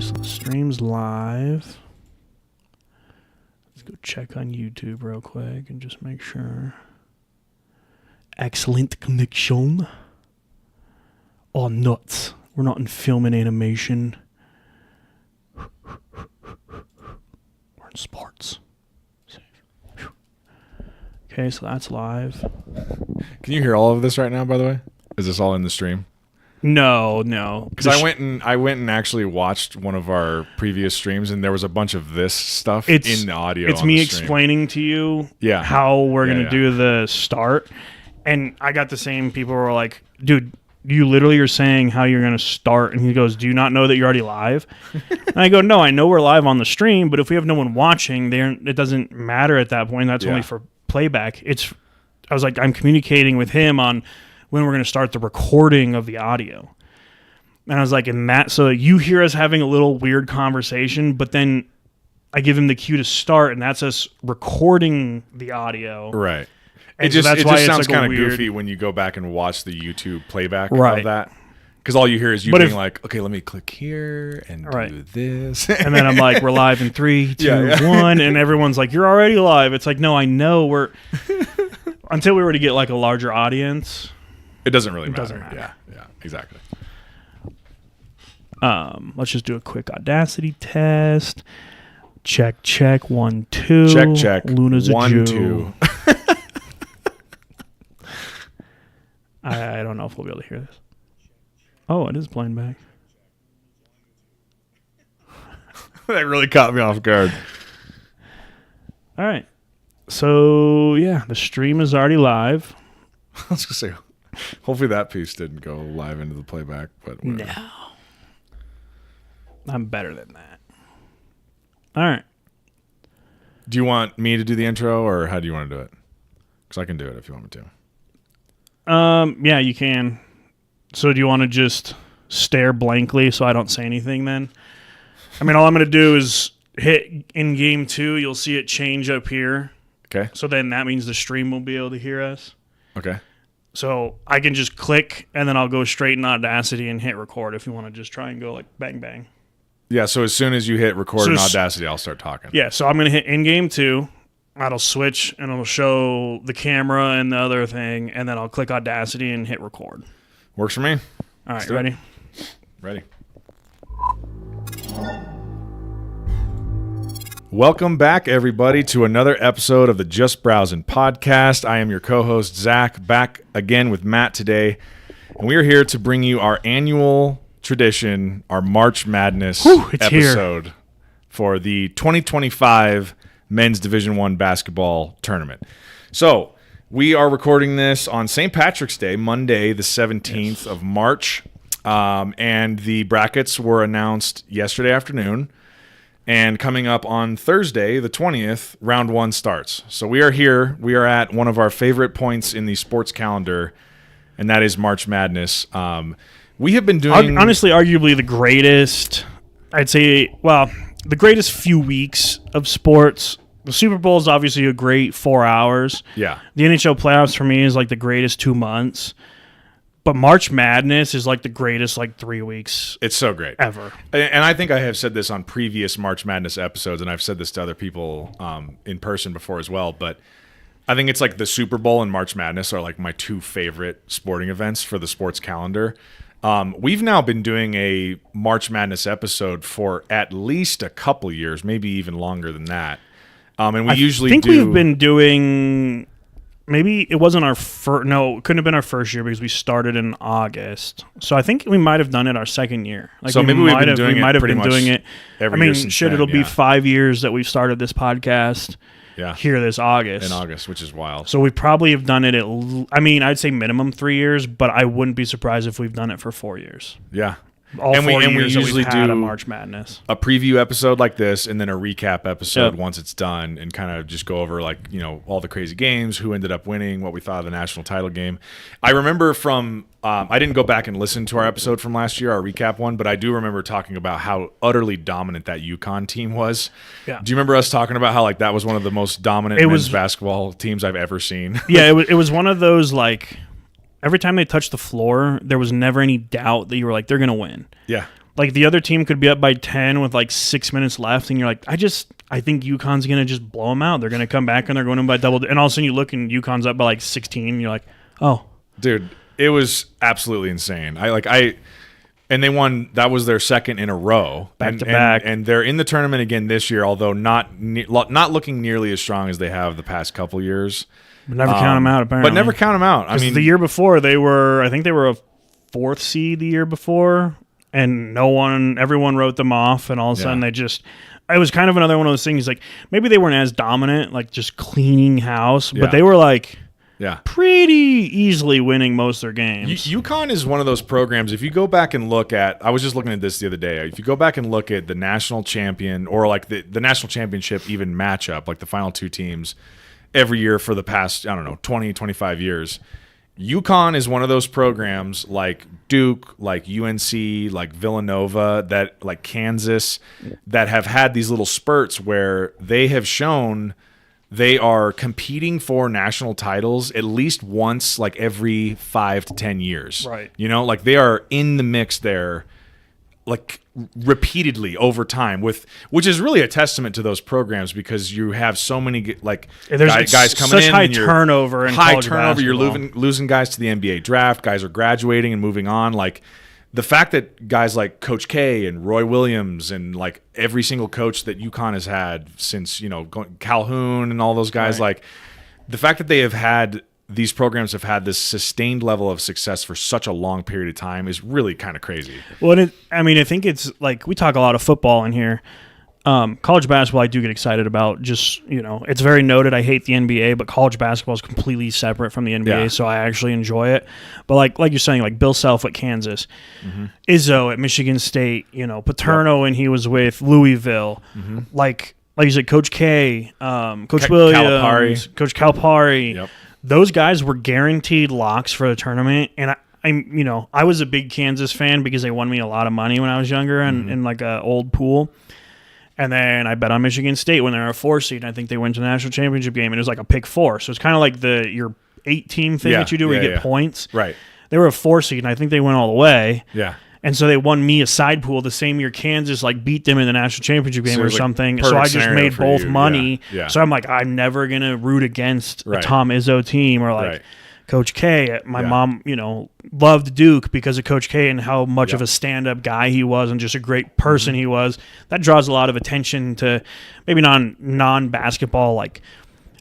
So the stream's live. Let's go check on YouTube real quick and just make sure. Excellent connection. Oh, nuts. We're not in film and animation. We're in sports. Okay, so that's live. Can you hear all of this right now, by the way? Is this all in the stream? No. Because I went and actually watched one of our previous streams, and there was a bunch of this stuff in the audio. It's on me the stream. explaining to you how we're going to do the start. And I got the same people who were like, dude, you literally are saying how you're going to start. And he goes, do you not know that you're already live? And I go, no, I know we're live on the stream, but if we have no one watching, it doesn't matter at that point. That's only for playback. I was like, I'm communicating with him on when we're going to start the recording of the audio. And I was like, so you hear us having a little weird conversation, but then I give him the cue to start, and that's us recording the audio. Right. And it just sounds like kind of goofy when you go back and watch the YouTube playback of that. Because all you hear is like, okay, let me click here and do this. And then I'm like, we're live in 3, 2, 1. And everyone's like, you're already live. It's like, no, I know we're... Until we were to get like a larger audience... It doesn't really matter. Doesn't matter. Yeah, exactly. Let's just do a quick Audacity test. Check, 1, 2. Check. Luna's 1, a Jew. 2. I don't know if we'll be able to hear this. Oh, it is playing back. That really caught me off guard. All right. So, the stream is already live. I was going to say... Hopefully that piece didn't go live into the playback, but whatever. No. I'm better than that. All right. Do you want me to do the intro, or how do you want to do it? Because I can do it if you want me to. Yeah, you can. So do you want to just stare blankly so I don't say anything then? I mean, all I'm going to do is hit in game 2. You'll see it change up here. Okay. So then that means the stream will be able to hear us. Okay. So I can just click, and then I'll go straight in Audacity and hit record if you want to just try and go like bang, bang. Yeah, so as soon as you hit record in Audacity, I'll start talking. Yeah, so I'm going to hit in game 2. That'll switch, and it'll show the camera and the other thing, and then I'll click Audacity and hit record. Works for me. All right, ready? Ready. Welcome back, everybody, to another episode of the Just Browsin Podcast. I am your co-host, Zach, back again with Matt today. And we are here to bring you our annual tradition, our March Madness episode for the 2025 Men's Division I Basketball Tournament. So we are recording this on St. Patrick's Day, Monday, the 17th of March. And the brackets were announced yesterday afternoon. And coming up on Thursday, the 20th, round 1 starts. So we are here. We are at one of our favorite points in the sports calendar, and that is March Madness. We have been doing... Honestly, arguably the greatest, I'd say, the greatest few weeks of sports. The Super Bowl is obviously a great 4 hours. Yeah. The NHL playoffs for me is like the greatest 2 months. But March Madness is like the greatest 3 weeks. It's so great. Ever. And I think I have said this on previous March Madness episodes, and I've said this to other people in person before as well, but I think it's like the Super Bowl and March Madness are like my 2 favorite sporting events for the sports calendar. We've now been doing a March Madness episode for at least a couple years, maybe even longer than that. And we usually do... I think we've been doing... Maybe it wasn't our first... No, it couldn't have been our first year because we started in August. So I think we might have done it our second year. So maybe we might have been doing it every year since then. It'll be 5 years that we've started this podcast here this August. In August, which is wild. So we probably have done it I'd say minimum 3 years, but I wouldn't be surprised if we've done it for 4 years. Yeah. All 4 years we usually do a March Madness. A preview episode like this, and then a recap episode once it's done, and kind of just go over all the crazy games, who ended up winning, what we thought of the national title game. I remember from I didn't go back and listen to our episode from last year, our recap one, but I do remember talking about how utterly dominant that UConn team was. Yeah. Do you remember us talking about how that was one of the most dominant men's basketball teams I've ever seen? Yeah, it was one of those every time they touched the floor, there was never any doubt that you were they're going to win. Yeah. Like the other team could be up by 10 with like 6 minutes left, and you're like, I think UConn's gonna just blow them out. They're gonna come back and they're going in by double, and all of a sudden you look and UConn's up by like 16, and you're like, oh, dude, it was absolutely insane. And they won. That was their second in a row, back to back, and they're in the tournament again this year. Although not looking nearly as strong as they have the past couple years. But never count them out. Apparently, but never count them out. I mean, the year before I think they were a 4th seed the year before, and everyone wrote them off, and all of a sudden it was kind of another one of those things. Like maybe they weren't as dominant, like just cleaning house, but they were like. Yeah, pretty easily winning most of their games. UConn is one of those programs. If you go back and look at, I was just looking at this the other day. If you go back and look at the national champion or like the national championship even matchup, like the final 2 teams every year for the past, 20, 25 years, UConn is one of those programs like Duke, like UNC, like Villanova, that like Kansas, that have had these little spurts where they have shown they are competing for national titles at least once, like every 5 to 10 years. Right. Like they are in the mix there, like repeatedly over time, which is really a testament to those programs because you have so many like guys coming such in. High turnover in college basketball. You're losing guys to the NBA draft. Guys are graduating and moving on. Like the fact that guys like Coach K and Roy Williams and like every single coach that UConn has had since, Calhoun and all those guys, like the fact that these programs have had this sustained level of success for such a long period of time is really kind of crazy. Well, I think it's like we talk a lot of football in here. College basketball, I do get excited about. Just it's very noted. I hate the NBA, but college basketball is completely separate from the NBA, so I actually enjoy it. But like you're saying, like Bill Self at Kansas, Izzo at Michigan State, Paterno when he was with Louisville, like you said, Coach K, Coach Williams, Calipari. Coach Calipari. Yep. Those guys were guaranteed locks for the tournament, and I was a big Kansas fan because they won me a lot of money when I was younger and in like a old pool. And then I bet on Michigan State when they were a 4 seed. And I think they went to the national championship game, and it was like a pick 4. So it's kind of like your 8-team thing that you do where you get points. Right. They were a 4 seed, and I think they went all the way. Yeah. And so they won me a side pool the same year Kansas beat them in the national championship game or something. So I just made both money. Yeah. So I'm like, I'm never going to root against a Tom Izzo team or like Coach K. My mom, loved Duke because of Coach K and how much of a stand-up guy he was and just a great person he was. That draws a lot of attention to maybe non-basketball, like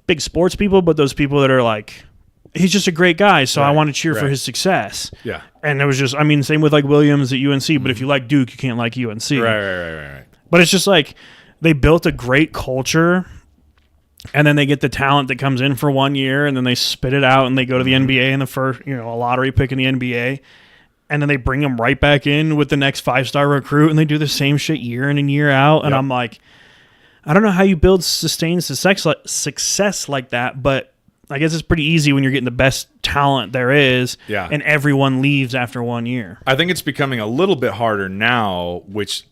big sports people, but those people that are like, he's just a great guy, so I want to cheer for his success. Yeah. And it was just, same with like Williams at UNC, but if you like Duke, you can't like UNC. Right. But it's just like they built a great culture. And then they get the talent that comes in for 1 year, and then they spit it out, and they go to the NBA in the first, a lottery pick in the NBA, and then they bring them right back in with the next 5-star recruit, and they do the same shit year in and year out. And I'm like, I don't know how you build sustained success like that, but I guess it's pretty easy when you're getting the best talent there is, and everyone leaves after 1 year. I think it's becoming a little bit harder now, which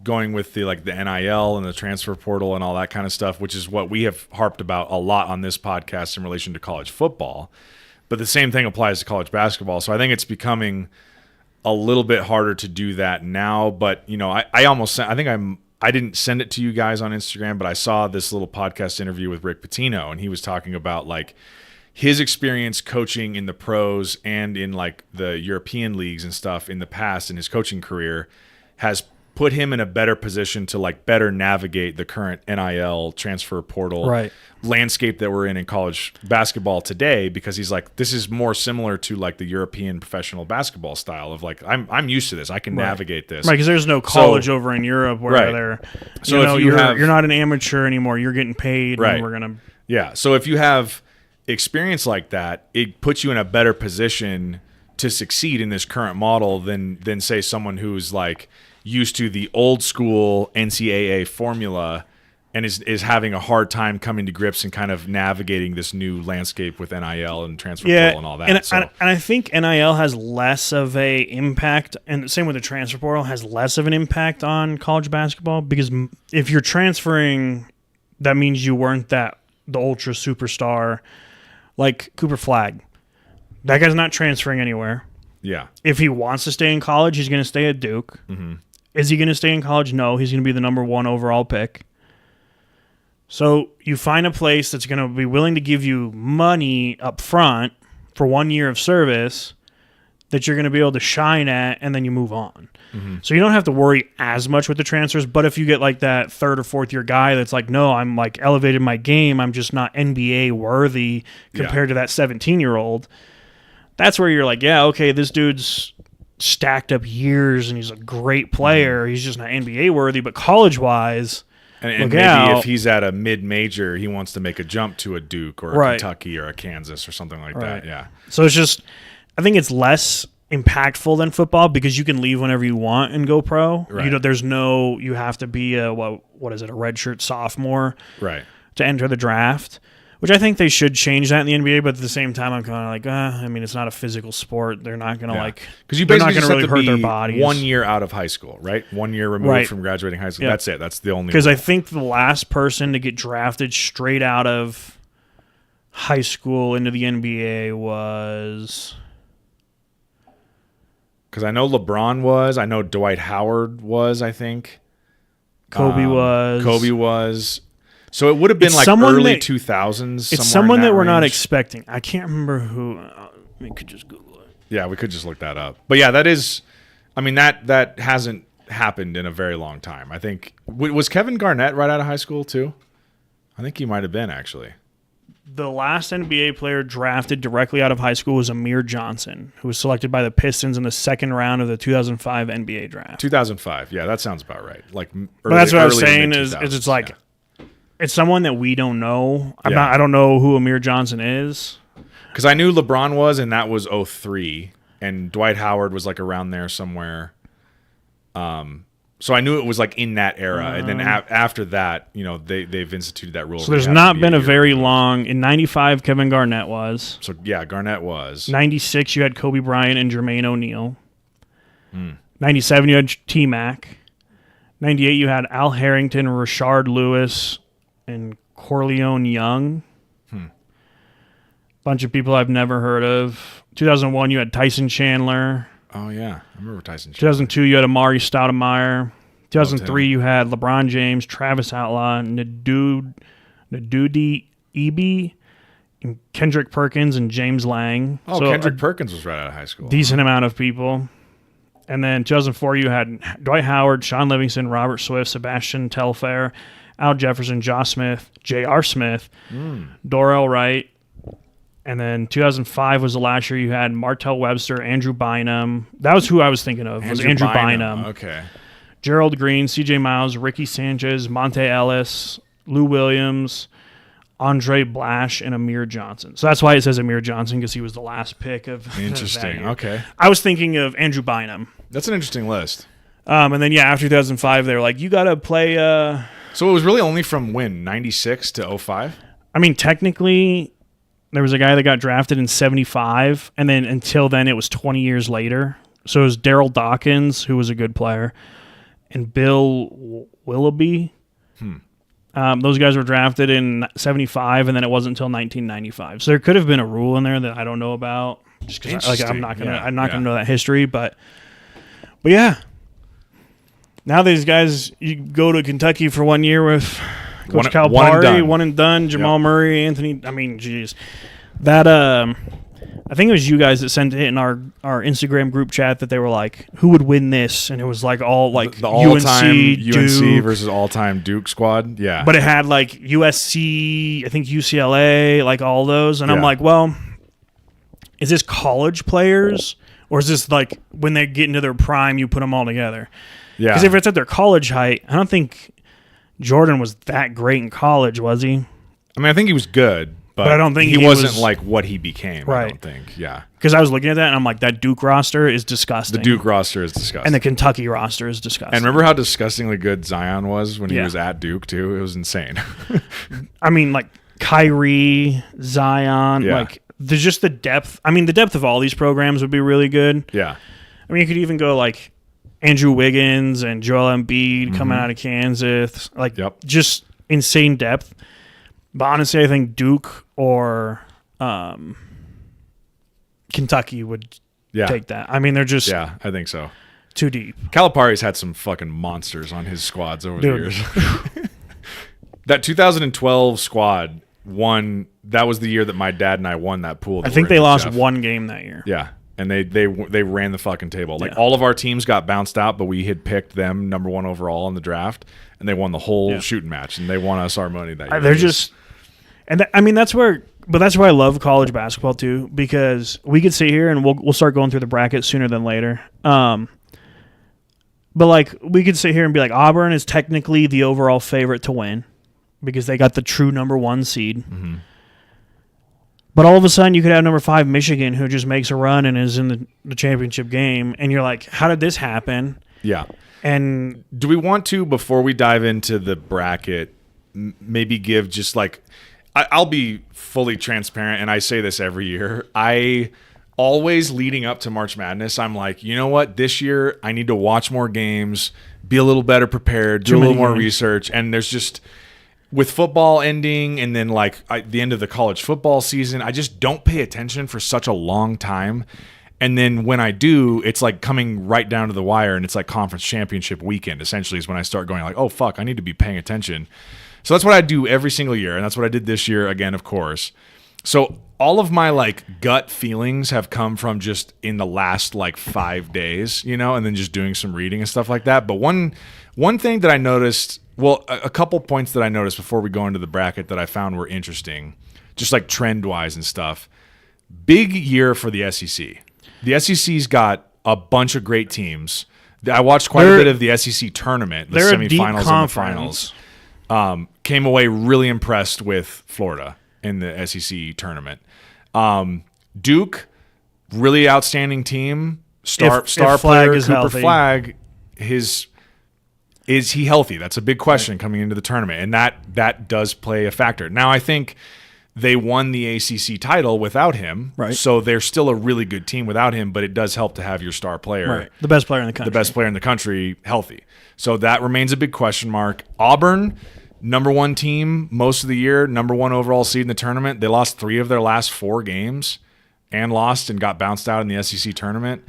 going with the NIL and the transfer portal and all that kind of stuff, which is what we have harped about a lot on this podcast in relation to college football. But the same thing applies to college basketball. So I think it's becoming a little bit harder to do that now. But, I didn't send it to you guys on Instagram, but I saw this little podcast interview with Rick Pitino, and he was talking about his experience coaching in the pros and in the European leagues and stuff in the past in his coaching career has put him in a better position to better navigate the current NIL transfer portal landscape that we're in college basketball today, because he's like, this is more similar to the European professional basketball style of I'm used to this. I can navigate this. Right, because there's no college over in Europe where they're you're not an amateur anymore. You're getting paid. Right. And we're gonna So if you have experience like that, it puts you in a better position to succeed in this current model than say someone who's used to the old school NCAA formula and is having a hard time coming to grips and kind of navigating this new landscape with NIL and transfer portal and all that. And I think NIL has less of a impact, and the same with the transfer portal, has less of an impact on college basketball, because if you're transferring, that means you weren't the ultra superstar like Cooper Flagg. That guy's not transferring anywhere. Yeah. If he wants to stay in college, he's going to stay at Duke. Mm-hmm. Is he going to stay in college? No, he's going to be the number 1 overall pick. So you find a place that's going to be willing to give you money up front for 1 year of service that you're going to be able to shine at, and then you move on. Mm-hmm. So you don't have to worry as much with the transfers, but if you get like that 3rd or 4th year guy that's like, no, I'm like elevated my game, I'm just not NBA worthy compared to that 17-year-old, that's where you're like, yeah, okay, this dude's stacked up years and he's a great player. He's just not NBA worthy, but college-wise, and maybe if he's at a mid-major, he wants to make a jump to a Duke or a Kentucky or a Kansas or something like that. Yeah. So it's just, I think it's less impactful than football because you can leave whenever you want and go pro. Right. You know, there's no, you have to be a what is it, a redshirt sophomore, right, to enter the draft. Which I think they should change that in the NBA, but at the same time, I'm kind of like, I mean, it's not a physical sport. They're not going to because you basically just really have to hurt be their bodies. 1 year out of high school, right? 1 year removed from graduating high school. That's it. That's the only. Because I think the last person to get drafted straight out of high school into the NBA was. Because I know LeBron was. I know Dwight Howard was. I think Kobe was. So it would have been like early 2000s. It's someone that we're not expecting. I can't remember who. We could just Google it. Yeah, we could just look that up. But yeah, that is. I mean, that hasn't happened in a very long time. I think was Kevin Garnett right out of high school too. I think he might have been actually. The last NBA player drafted directly out of high school was Amir Johnson, who was selected by the Pistons in the 2nd round of the 2005 NBA draft. 2005, yeah, that sounds about right. Like, but that's what I was saying is it's like. Yeah. It's someone that we don't know. I don't know who Amir Johnson is. Because I knew LeBron was, and that was 2003, and Dwight Howard was like around there somewhere. So I knew it was like in that era, and then after that, you know, they've instituted that rule. So there's not been a very long. In '95, Kevin Garnett was. So yeah, Garnett was. '96, you had Kobe Bryant and Jermaine O'Neal. '97, you had T-Mac. '98, you had Al Harrington, Rashard Lewis, and Corleone Young. Bunch of people I've never heard of. 2001, you had Tyson Chandler. Oh, yeah. I remember Tyson Chandler. 2002, you had Amari Stoudemire. 2003, you had LeBron James, Travis Outlaw, Nadudi Ebe, and Kendrick Perkins, and James Lang. Oh, so Kendrick Perkins was right out of high school. Decent amount of people. And then 2004, you had Dwight Howard, Sean Livingston, Robert Swift, Sebastian Telfair, Al Jefferson, Josh Smith, J.R. Smith, Dorrell Wright. And then 2005 was the last year you had Martell Webster, Andrew Bynum. That was who I was thinking of, was Andrew Bynum. Okay. Gerald Green, C.J. Miles, Ricky Sanchez, Monte Ellis, Lou Williams, Andre Blash, and Amir Johnson. So that's why it says Amir Johnson, because he was the last pick of Interesting. Okay. I was thinking of Andrew Bynum. That's an interesting list. And then, after 2005, they were like, you got to play... So it was really only from when? 96 to 05? I mean, technically... There was a guy that got drafted in 75, and then until then, it was 20 years later. So it was Daryl Dawkins, who was a good player, and Bill Willoughby. Those guys were drafted in 75, and then it wasn't until 1995. So there could have been a rule in there that I don't know about. Just because I'm not gonna know that history, but yeah. Now these guys, you go to Kentucky for 1 year with Coach Calipari, one and done. Jamal Murray, Anthony. I mean, geez, that I think it was you guys that sent it in our Instagram group chat that they were like, who would win this? And it was like all like the all-time UNC versus all-time Duke squad. Yeah, but it had like USC, I think UCLA, like all those. And I'm like, well, is this college players or is this like when they get into their prime, you put them all together? Yeah, because if it's at their college height, I don't think Jordan was that great in college, was he? I mean, I think he was good, but I don't think he wasn't like what he became. Right. I don't think. Yeah. Because I was looking at that and I'm like, that Duke roster is disgusting. The Duke roster is disgusting. And the Kentucky roster is disgusting. And remember how disgustingly good Zion was when he was at Duke too? It was insane. I mean, like Kyrie, Zion, like there's just the depth. I mean, the depth of all these programs would be really good. Yeah. I mean, you could even go like Andrew Wiggins and Joel Embiid coming out of Kansas, like just insane depth. But honestly, I think Duke or Kentucky would take that. I mean, they're just I think so. Too deep. Calipari's had some fucking monsters on his squads over the years. That 2012 squad won. That was the year that my dad and I won that pool. I think they lost one game that year. Yeah. And they ran the fucking table. Like all of our teams got bounced out, but we had picked them number 1 overall in the draft, and they won the whole shooting match, and they won us our money that year. They're just, and I mean that's where I love college basketball too, because we could sit here and we'll start going through the bracket sooner than later. But like we could sit here and be like Auburn is technically the overall favorite to win because they got the true number 1 seed. Mm-hmm. But all of a sudden, you could have number 5 Michigan, who just makes a run and is in the championship game, and you're like, "How did this happen?" Yeah. And do we want to, before we dive into the bracket, maybe give just like, I'll be fully transparent, and I say this every year. I always leading up to March Madness, I'm like, you know what? This year, I need to watch more games, be a little better prepared, do a little more research, and there's just. With football ending and then like the end of the college football season, I just don't pay attention for such a long time. And then when I do, it's like coming right down to the wire, and it's like conference championship weekend essentially is when I start going like, oh, fuck, I need to be paying attention. So that's what I do every single year, and that's what I did this year again, of course. So all of my like gut feelings have come from just in the last like 5 days, you know, and then just doing some reading and stuff like that. But one thing that I noticed. Well, a couple points that I noticed before we go into the bracket that I found were interesting, just like trend-wise and stuff. Big year for the SEC. The SEC's got a bunch of great teams. I watched quite a bit of the SEC tournament, the semifinals and the finals. Came away really impressed with Florida in the SEC tournament. Duke, really outstanding team. Star player Cooper Flagg, is he healthy? That's a big question coming into the tournament, and that does play a factor. Now, I think they won the ACC title without him, right? So they're still a really good team without him, but it does help to have your star player, the best player in the country, healthy. So that remains a big question mark. Auburn, number 1 team most of the year, number 1 overall seed in the tournament. They lost 3 of their last 4 games and lost and got bounced out in the SEC tournament.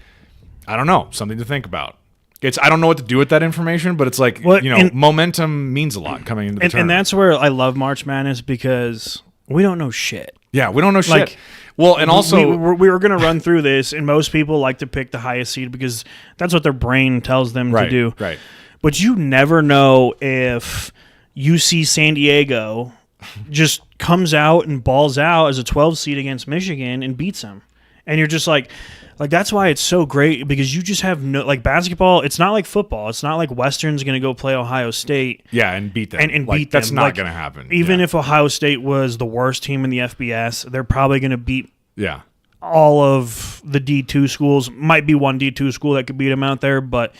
I don't know, something to think about. I don't know what to do with that information, but it's like, momentum means a lot coming into the tournament. And that's where I love March Madness because we don't know shit. Yeah, we don't know shit. Well, and also... We were going to run through this, and most people like to pick the highest seed because that's what their brain tells them to do. Right. But you never know if UC San Diego just comes out and balls out as a 12 seed against Michigan and beats them. And you're just like that's why it's so great because you just have no like basketball. It's not like football. It's not like Western's going to go play Ohio State. Yeah, and beat them. And beat them. That's not going to happen. Even if Ohio State was the worst team in the FBS, they're probably going to beat all of the D2 schools. Might be one D2 school that could beat them out there, but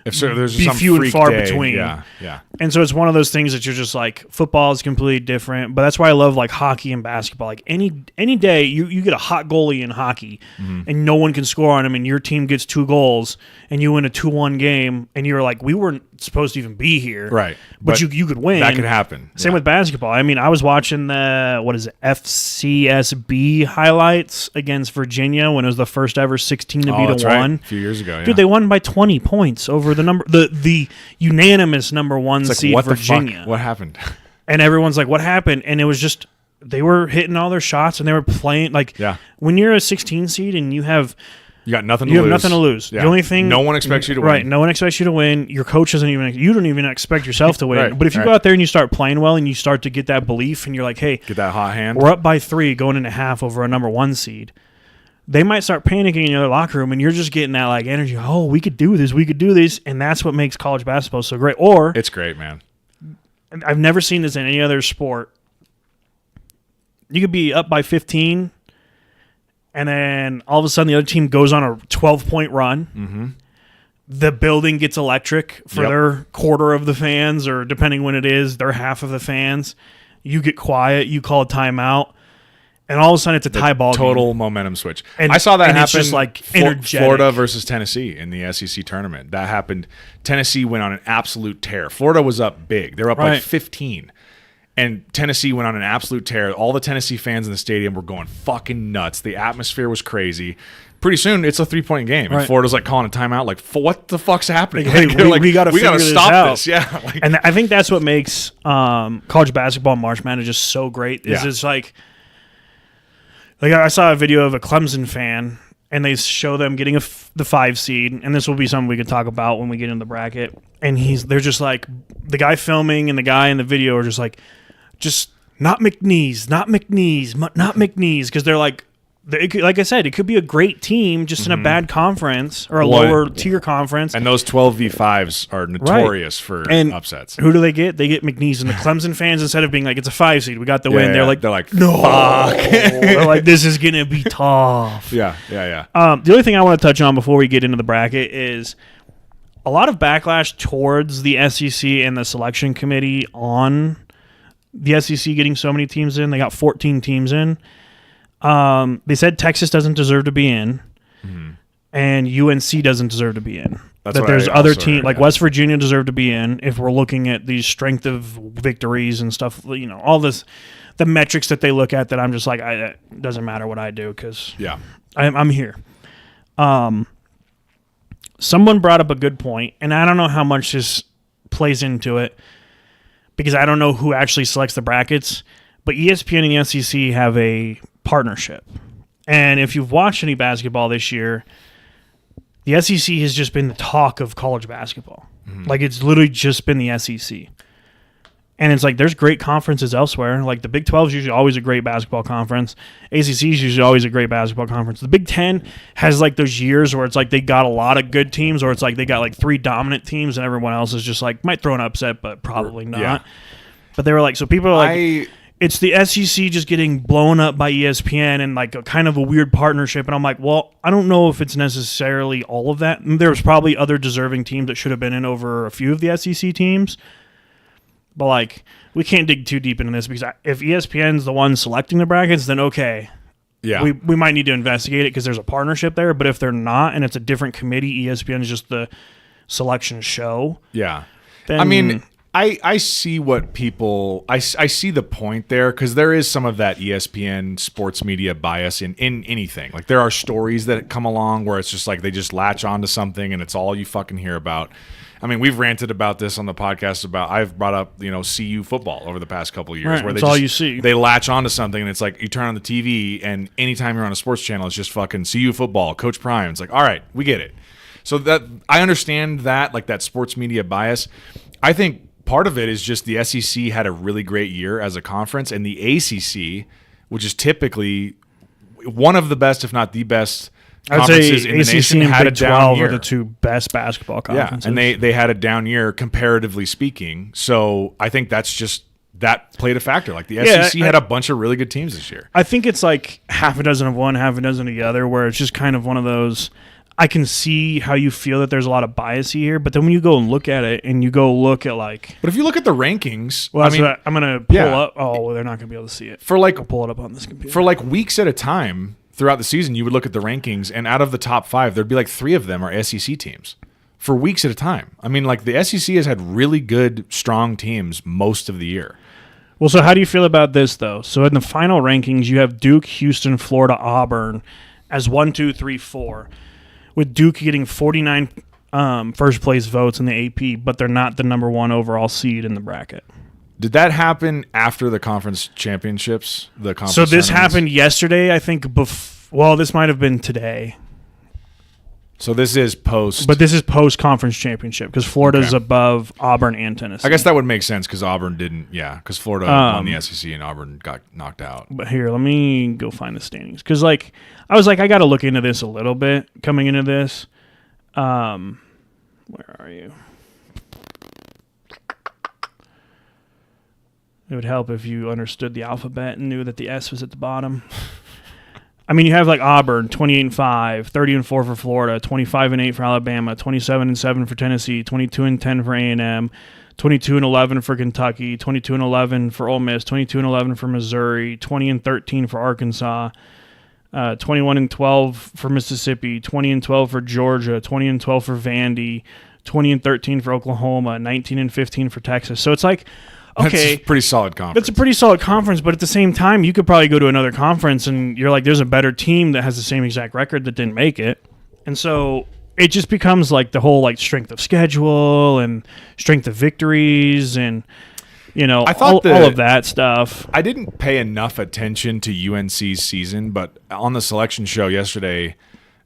if so, there's be some few and far day. between. Yeah. And so it's one of those things that you're just like, football is completely different, but that's why I love like hockey and basketball. Like any day you get a hot goalie in hockey and no one can score on him and your team gets 2 goals and you win a 2-1 game and you're like, we weren't supposed to even be here. Right. But you could win. That could happen. Same with basketball. I mean, I was watching the, FCSB highlights against Virginia when it was the first ever 16 to beat a 1. Right. A few years ago, Dude, they won by 20 points over the unanimous number 1 seed what Virginia. The fuck? What happened? And everyone's like, what happened? And it was just, they were hitting all their shots and they were playing. Like, when you're a 16 seed and you got nothing to lose. You have nothing to lose. Yeah. The only thing... No one expects you to win. Right. No one expects you to win. Your coach doesn't even... You don't even expect yourself to win. Right. But if you go out there and you start playing well and you start to get that belief and you're like, hey... Get that hot hand. We're up by 3 going into half over a number 1 seed. They might start panicking in your locker room and you're just getting that like energy. Oh, we could do this. We could do this. And that's what makes college basketball so great. Or... It's great, man. I've never seen this in any other sport. You could be up by 15... And then all of a sudden the other team goes on a 12-point run. Mm-hmm. The building gets electric for their quarter of the fans, or depending when it is, their half of the fans. You get quiet. You call a timeout. And all of a sudden it's a tie ball total game. Momentum switch. And I saw that happen. It's just like energetic. Florida versus Tennessee in the SEC tournament. That happened. Tennessee went on an absolute tear. Florida was up big. They were up like 15. And Tennessee went on an absolute tear. All the Tennessee fans in the stadium were going fucking nuts. The atmosphere was crazy. Pretty soon, it's a 3-point game. And Florida's like calling a timeout. Like, what the fuck's happening? Hey, we got to stop this. Yeah. And I think that's what makes college basketball and March Madness just so great. It's like I saw a video of a Clemson fan, and they show them getting the 5 seed. And this will be something we could talk about when we get in the bracket. And they're just like, the guy filming and the guy in the video are just like, just not McNeese, not McNeese, not McNeese, because they're like I said, it could be a great team just in a bad conference or a lower tier conference. And those 12v5s are notorious for upsets. Who do they get? They get McNeese, and the Clemson fans, instead of being like, it's a 5 seed, we got the win. They're like, no, fuck. They're like, this is gonna be tough. Yeah. The other thing I want to touch on before we get into the bracket is a lot of backlash towards the SEC and the selection committee on the SEC getting so many teams in. They got 14 teams in. They said Texas doesn't deserve to be in, and UNC doesn't deserve to be in. That there's other teams, like West Virginia deserve to be in if we're looking at these strength of victories and stuff, all this, the metrics that they look at that I'm just like, it doesn't matter what I do because I'm here. Someone brought up a good point, and I don't know how much this plays into it, because I don't know who actually selects the brackets, but ESPN and the SEC have a partnership. And if you've watched any basketball this year, the SEC has just been the talk of college basketball. Like, it's literally just been the SEC. And it's like, there's great conferences elsewhere. Like, the Big 12 is usually always a great basketball conference. ACC is usually always a great basketball conference. The Big 10 has, like, those years where it's like they got a lot of good teams, or it's like they got, like, 3 dominant teams, and everyone else is just, like, might throw an upset, but probably not. Yeah. But they were like, so people are like, it's the SEC just getting blown up by ESPN and, like, a kind of a weird partnership. And I'm like, well, I don't know if it's necessarily all of that. There's probably other deserving teams that should have been in over a few of the SEC teams. But, like, we can't dig too deep into this, because if ESPN's the one selecting the brackets, then okay. Yeah. We might need to investigate it because there's a partnership there. But if they're not and it's a different committee, ESPN is just the selection show. Yeah. Then, I mean, I see what people – I see the point there, because there is some of that ESPN sports media bias in anything. Like, there are stories that come along where it's just like they just latch onto something and it's all you fucking hear about. I mean, we've ranted about this on the podcast I've brought up, CU football over the past couple of years. Right, where that's all you see. They latch onto something, and it's like you turn on the TV, and anytime you're on a sports channel, it's just fucking CU football, Coach Prime. It's like, all right, we get it. So that I understand that, like, that sports media bias. I think part of it is just the SEC had a really great year as a conference, and the ACC, which is typically one of the best, if not the best, I'd say ACC and Big 12 are the 2 best basketball conferences. Yeah, and they had a down year comparatively speaking. So I think that played a factor. Like, the SEC had a bunch of really good teams this year. I think it's like half a dozen of one, half a dozen of the other, where it's just kind of one of those. I can see how you feel that there's a lot of bias here, but then when you go and look at it, and you go look at, like, but if you look at the rankings, well, I'm gonna pull up. Oh, well, they're not gonna be able to see it. I'll pull it up on this computer for like weeks at a time. Throughout the season, you would look at the rankings, and out of the top 5, there'd be like 3 of them are SEC teams for weeks at a time. I mean, like, the SEC has had really good, strong teams most of the year. Well, so how do you feel about this, though? So in the final rankings, you have Duke, Houston, Florida, Auburn as 1, 2, 3, 4, with Duke getting 49 first-place votes in the AP, but they're not the number 1 overall seed in the bracket. Did that happen after the conference championships? So this happened yesterday, I think. Well, this might have been today. So this is post. But this is post-conference championship, because Florida's above Auburn and Tennessee. I guess that would make sense, because Auburn didn't. Yeah, because Florida won the SEC and Auburn got knocked out. But here, let me go find the standings, because, like, I was like, I got to look into this a little bit coming into this. Where are you? It would help if you understood the alphabet and knew that the S was at the bottom. I mean, you have, like, Auburn, 28-5, 30-4 for Florida, 25-8 for Alabama, 27-7 for Tennessee, 22-10 for A&M, 22-11 for Kentucky, 22-11 for Ole Miss, 22-11 for Missouri, 20-13 for Arkansas, 21-12 for Mississippi, 20-12 for Georgia, 20-12 for Vandy, 20-13 for Oklahoma, 19-15 for Texas. So it's like Okay, that's a pretty solid conference. That's a pretty solid conference, but at the same time, you could probably go to another conference and you're like, there's a better team that has the same exact record that didn't make it. And so it just becomes like the whole like strength of schedule and strength of victories and, you know, all of that stuff. I didn't pay enough attention to UNC's season, but on the selection show yesterday,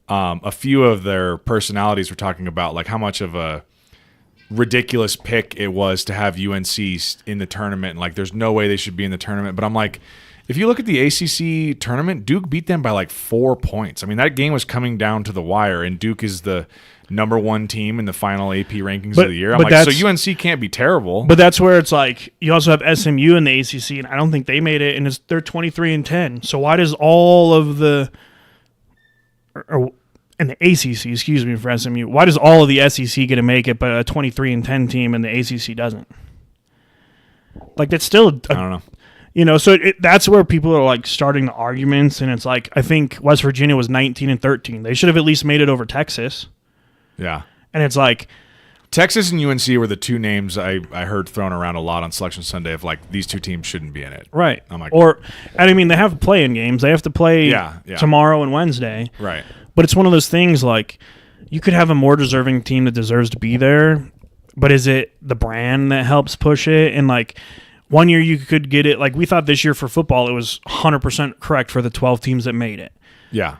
a few of their personalities were talking about like how much of a ridiculous pick it was to have UNC in the tournament. And like, there's no way they should be in the tournament. But I'm like, if you look at the ACC tournament, Duke beat them by like 4 points. I mean, that game was coming down to the wire, and Duke is the number one team in the final AP rankings of the year. I'm like, so UNC can't be terrible. But that's where it's like, you also have SMU in the ACC, and I don't think they made it, and they're 23-10. So why does all of the in the ACC, excuse me, for SMU, why does all of the SEC get to make it, but a 23-10 team in the ACC doesn't? Like, that's still I don't know. You know, so that's where people are like starting the arguments, and it's like, I think West Virginia was 19-13. They should have at least made it over Texas. Yeah. And it's like, Texas and UNC were the two names I heard thrown around a lot on Selection Sunday of like, these two teams shouldn't be in it. Right. I'm like, and I mean, they have play-in games. They have to play tomorrow and Wednesday. Right. But it's one of those things like, you could have a more deserving team that deserves to be there, but is it the brand that helps push it? And like, one year you could get it, like we thought this year for football, it was 100% correct for the 12 teams that made it. Yeah.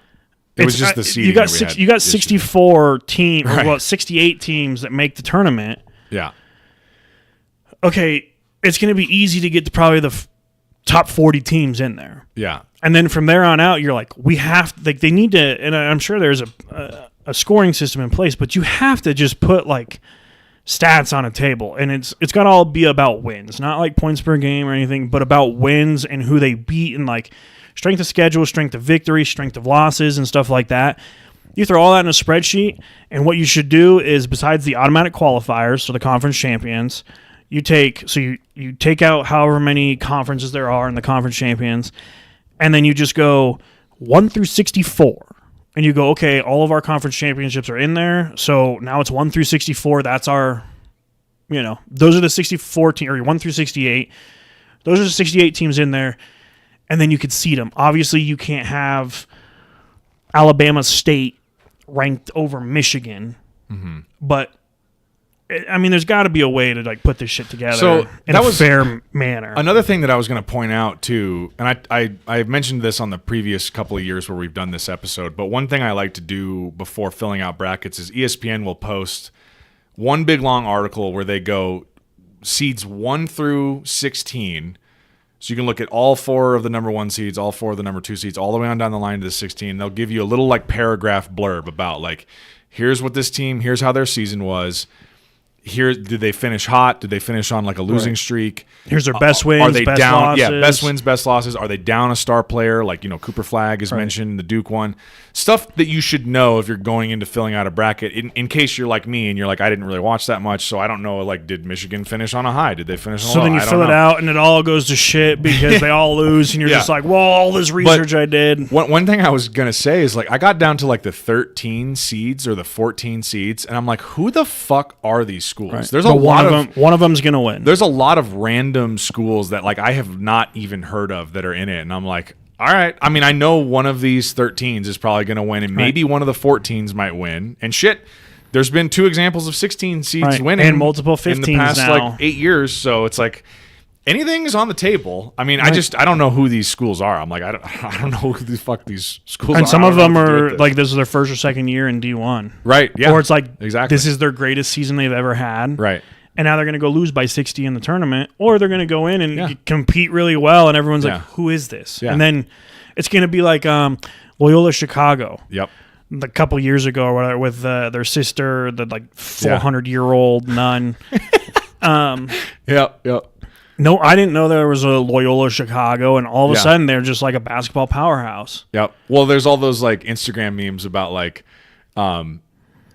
It was just the seeding. You got 64 teams, right. Well, 68 teams that make the tournament. Yeah. Okay, it's going to be easy to get to probably the top 40 teams in there. Yeah. And then from there on out, you're like, we have, like, they need to, and I'm sure there's a scoring system in place, but you have to just put like stats on a table, and it's got to all be about wins, not like points per game or anything, but about wins and who they beat and like strength of schedule, strength of victory, strength of losses, and stuff like that. You throw all that in a spreadsheet, and what you should do is, besides the automatic qualifiers, so the conference champions, you take out however many conferences there are in the conference champions, and then you just go 1 through 64. And you go, okay, all of our conference championships are in there, so now it's 1 through 64. That's our, you know, those are the 64 teams, or 1 through 68. Those are the 68 teams in there, and then you could seed them. Obviously, you can't have Alabama State ranked over Michigan, but I mean, there's got to be a way to like put this shit together in a fair manner. Another thing that I was going to point out too, and I mentioned this on the previous couple of years where we've done this episode, but one thing I like to do before filling out brackets is ESPN will post one big long article where they go seeds 1 through 16. So you can look at all 4 of the number 1 seeds, all 4 of the number 2 seeds, all the way on down the line to the 16. They'll give you a little like paragraph blurb about like, here's what this team, here's how their season was. Here, did they finish hot? Did they finish on like a losing streak? Here's their best wins, are they best down? losses. Yeah, best wins, best losses. Are they down a star player? Like, you know, Cooper Flagg is mentioned, the Duke one. Stuff that you should know if you're going into filling out a bracket. In case you're like me and you're like, I didn't really watch that much, so I don't know. Like, did Michigan finish on a high? Did they finish on a low? So then you fill it out and it all goes to shit because they all lose, and you're just like, well, all this research I did. One thing I was gonna say is like, I got down to like the 13 seeds or the 14 seeds, and I'm like, who the fuck are these schools? Right. There's a lot of them. One of them's gonna win. There's a lot of random schools that like I have not even heard of that are in it, and I'm like, all right. I mean, I know one of these 13s is probably going to win, and maybe one of the 14s might win. And shit, there's been 2 examples of 16 seeds winning, and multiple 15s in the past now. like 8 years. So it's like anything's on the table. I mean, I don't know who these schools are. I'm like, I don't know who the fuck these schools are. And some of them are like, this is their first or second year in D1, right? Yeah, or it's like exactly this is their greatest season they've ever had, right? And now they're going to go lose by 60 in the tournament, or they're going to go in and compete really well, and everyone's like, who is this? Yeah. And then it's going to be like Loyola Chicago. Yep. A couple years ago or whatever, with their sister, the like 400-year-old nun. Yep. No, I didn't know there was a Loyola Chicago, and all of a sudden they're just like a basketball powerhouse. Yep. Well, there's all those like Instagram memes about like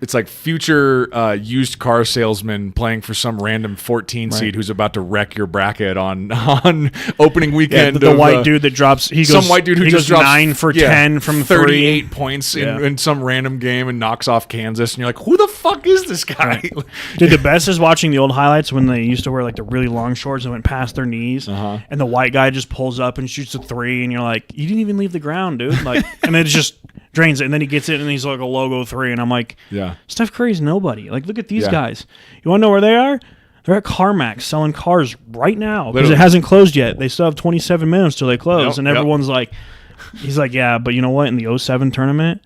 it's like future used car salesman playing for some random 14 seed who's about to wreck your bracket on opening weekend. The white dude that drops. Some white dude who just goes drops 9 for 10 from 38 3 points in some random game and knocks off Kansas, and you're like, who the fuck is this guy? Right. Dude, the best is watching the old highlights when they used to wear like the really long shorts and went past their knees, and the white guy just pulls up and shoots a 3, and you're like, you didn't even leave the ground, dude. Like, and then it just drains it, and then he gets it, and he's like a logo 3, and I'm like, Steph Curry's nobody. Like, look at these guys. You want to know where they are? They're at CarMax selling cars right now because it hasn't closed yet. They still have 27 minutes till they close, and everyone's like, he's like, yeah, but you know what? In the 07 tournament,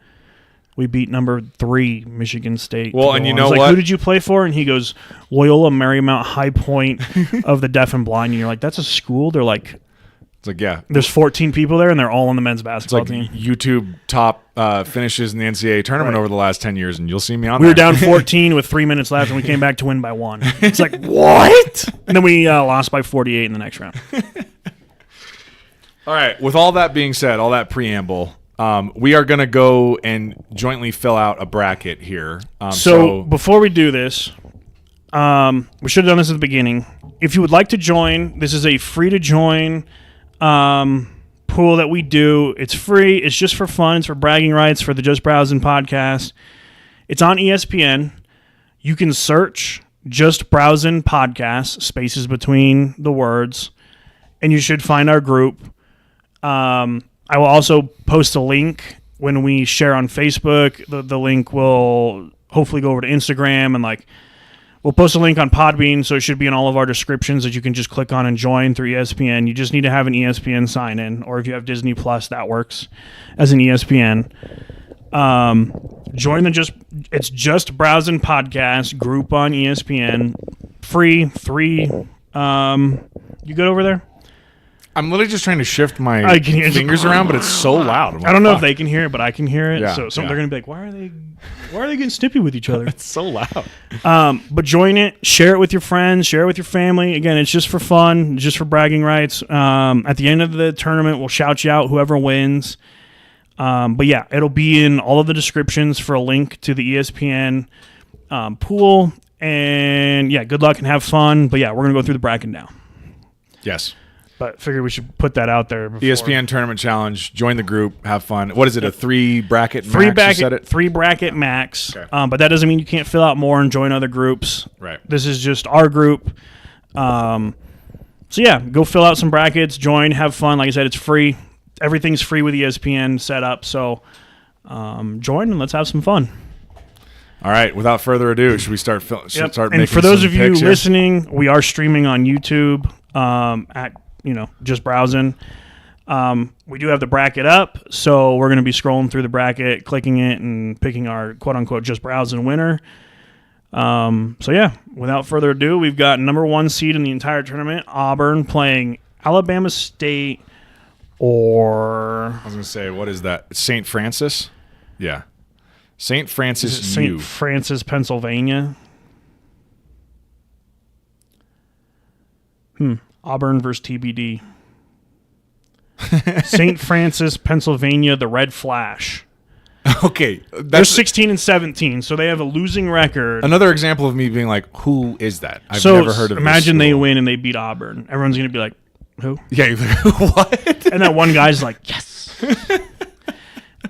we beat number 3 Michigan State. Well, and you know what? Who did you play for? And he goes, Loyola Marymount High Point of the Deaf and Blind. And you're like, that's a school? They're like, it's like, yeah. There's 14 people there, and they're all on the men's basketball team. YouTube top finishes in the NCAA tournament over the last 10 years, and you'll see me on We were down 14 with 3 minutes left, and we came back to win by 1. It's like, what? And then we lost by 48 in the next round. All right. With all that being said, all that preamble, we are going to go and jointly fill out a bracket here. So before we do this, we should have done this at the beginning. If you would like to join, this is a free-to-join pool that we do. It's free. It's just for fun. It's for bragging rights for the Just Browsin Podcast. It's on ESPN. You can search Just Browsin Podcast, spaces between the words, and you should find our group. I will also post a link when we share on Facebook. The link will hopefully go over to Instagram, and we'll post a link on Podbean, so it should be in all of our descriptions that you can just click on and join through ESPN. You just need to have an ESPN sign-in, or if you have Disney Plus, that works as an ESPN. Join it's Just Browsin Podcast group on ESPN. Free. You good over there? I'm literally just trying to shift my fingers around, but it's so loud. I don't know if they can hear it, but I can hear it. So they're going to be like, why are they getting snippy with each other? It's so loud. But join it, share it with your friends, share it with your family. Again, it's just for fun, just for bragging rights. At the end of the tournament, we'll shout you out whoever wins. But yeah, it'll be in all of the descriptions for a link to the ESPN pool. And yeah, good luck and have fun. But yeah, we're going to go through the bracket now. Yes. But figured we should put that out there before. ESPN Tournament Challenge. Join the group. Have fun. What is it, a 3-bracket max? 3-bracket max. Okay. But that doesn't mean you can't fill out more and join other groups. Right. This is just our group. So yeah, go fill out some brackets. Join. Have fun. Like I said, it's free. Everything's free with ESPN set up. So join and let's have some fun. All right. Without further ado, should we start making And for those of you listening, we are streaming on YouTube at Just Browsin. We do have the bracket up, so we're going to be scrolling through the bracket, clicking it, and picking our quote-unquote Just Browsin winner. So yeah, without further ado, we've got number 1 seed in the entire tournament, Auburn, playing Alabama State or... I was going to say, what is that? St. Francis? Yeah. St. Francis St. Francis, Pennsylvania. Auburn versus TBD. St. Francis, Pennsylvania, the Red Flash. Okay. They're 16 and 17, so they have a losing record. Another example of me being like, who is that? I've never heard of this. Imagine they win and they beat Auburn. Everyone's going to be like, who? Yeah, you're like, what? And that one guy's like, yes.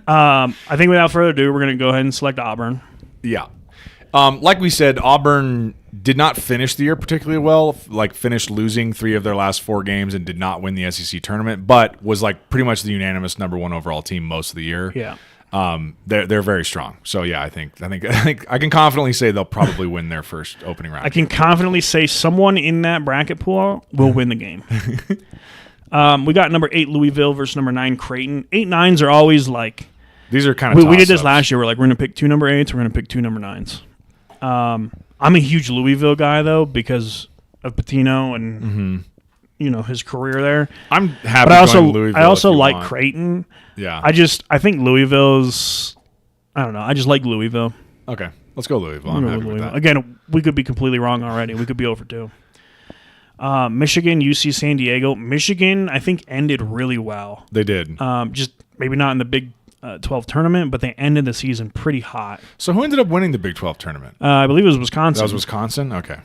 I think without further ado, we're going to go ahead and select Auburn. Yeah. Like we said, Auburn did not finish the year particularly well, finished losing 3 of their last 4 games and did not win the SEC tournament, but was pretty much the unanimous number 1 overall team most of the year. Yeah. They're very strong. So yeah, I think I can confidently say they'll probably win their first opening round. I can confidently say someone in that bracket pool will win the game. We got number 8 Louisville versus number 9 Creighton. 8-9s are always these are kind of we did this last year. We're going to pick 2 number 8s. We're going to pick 2 number 9s. I'm a huge Louisville guy though because of Pitino and his career there. I'm happy. But I also like Creighton. Yeah. I think Louisville's. I don't know. I just like Louisville. Okay, let's go Louisville. I'm happy with that. Again, we could be completely wrong already. We could be over 2. Michigan, UC San Diego. Michigan, I think, ended really well. They did. Just maybe not in the Big 12 tournament, but they ended the season pretty hot. So who ended up winning the Big 12 tournament? I believe it was Wisconsin. That was Wisconsin? Okay.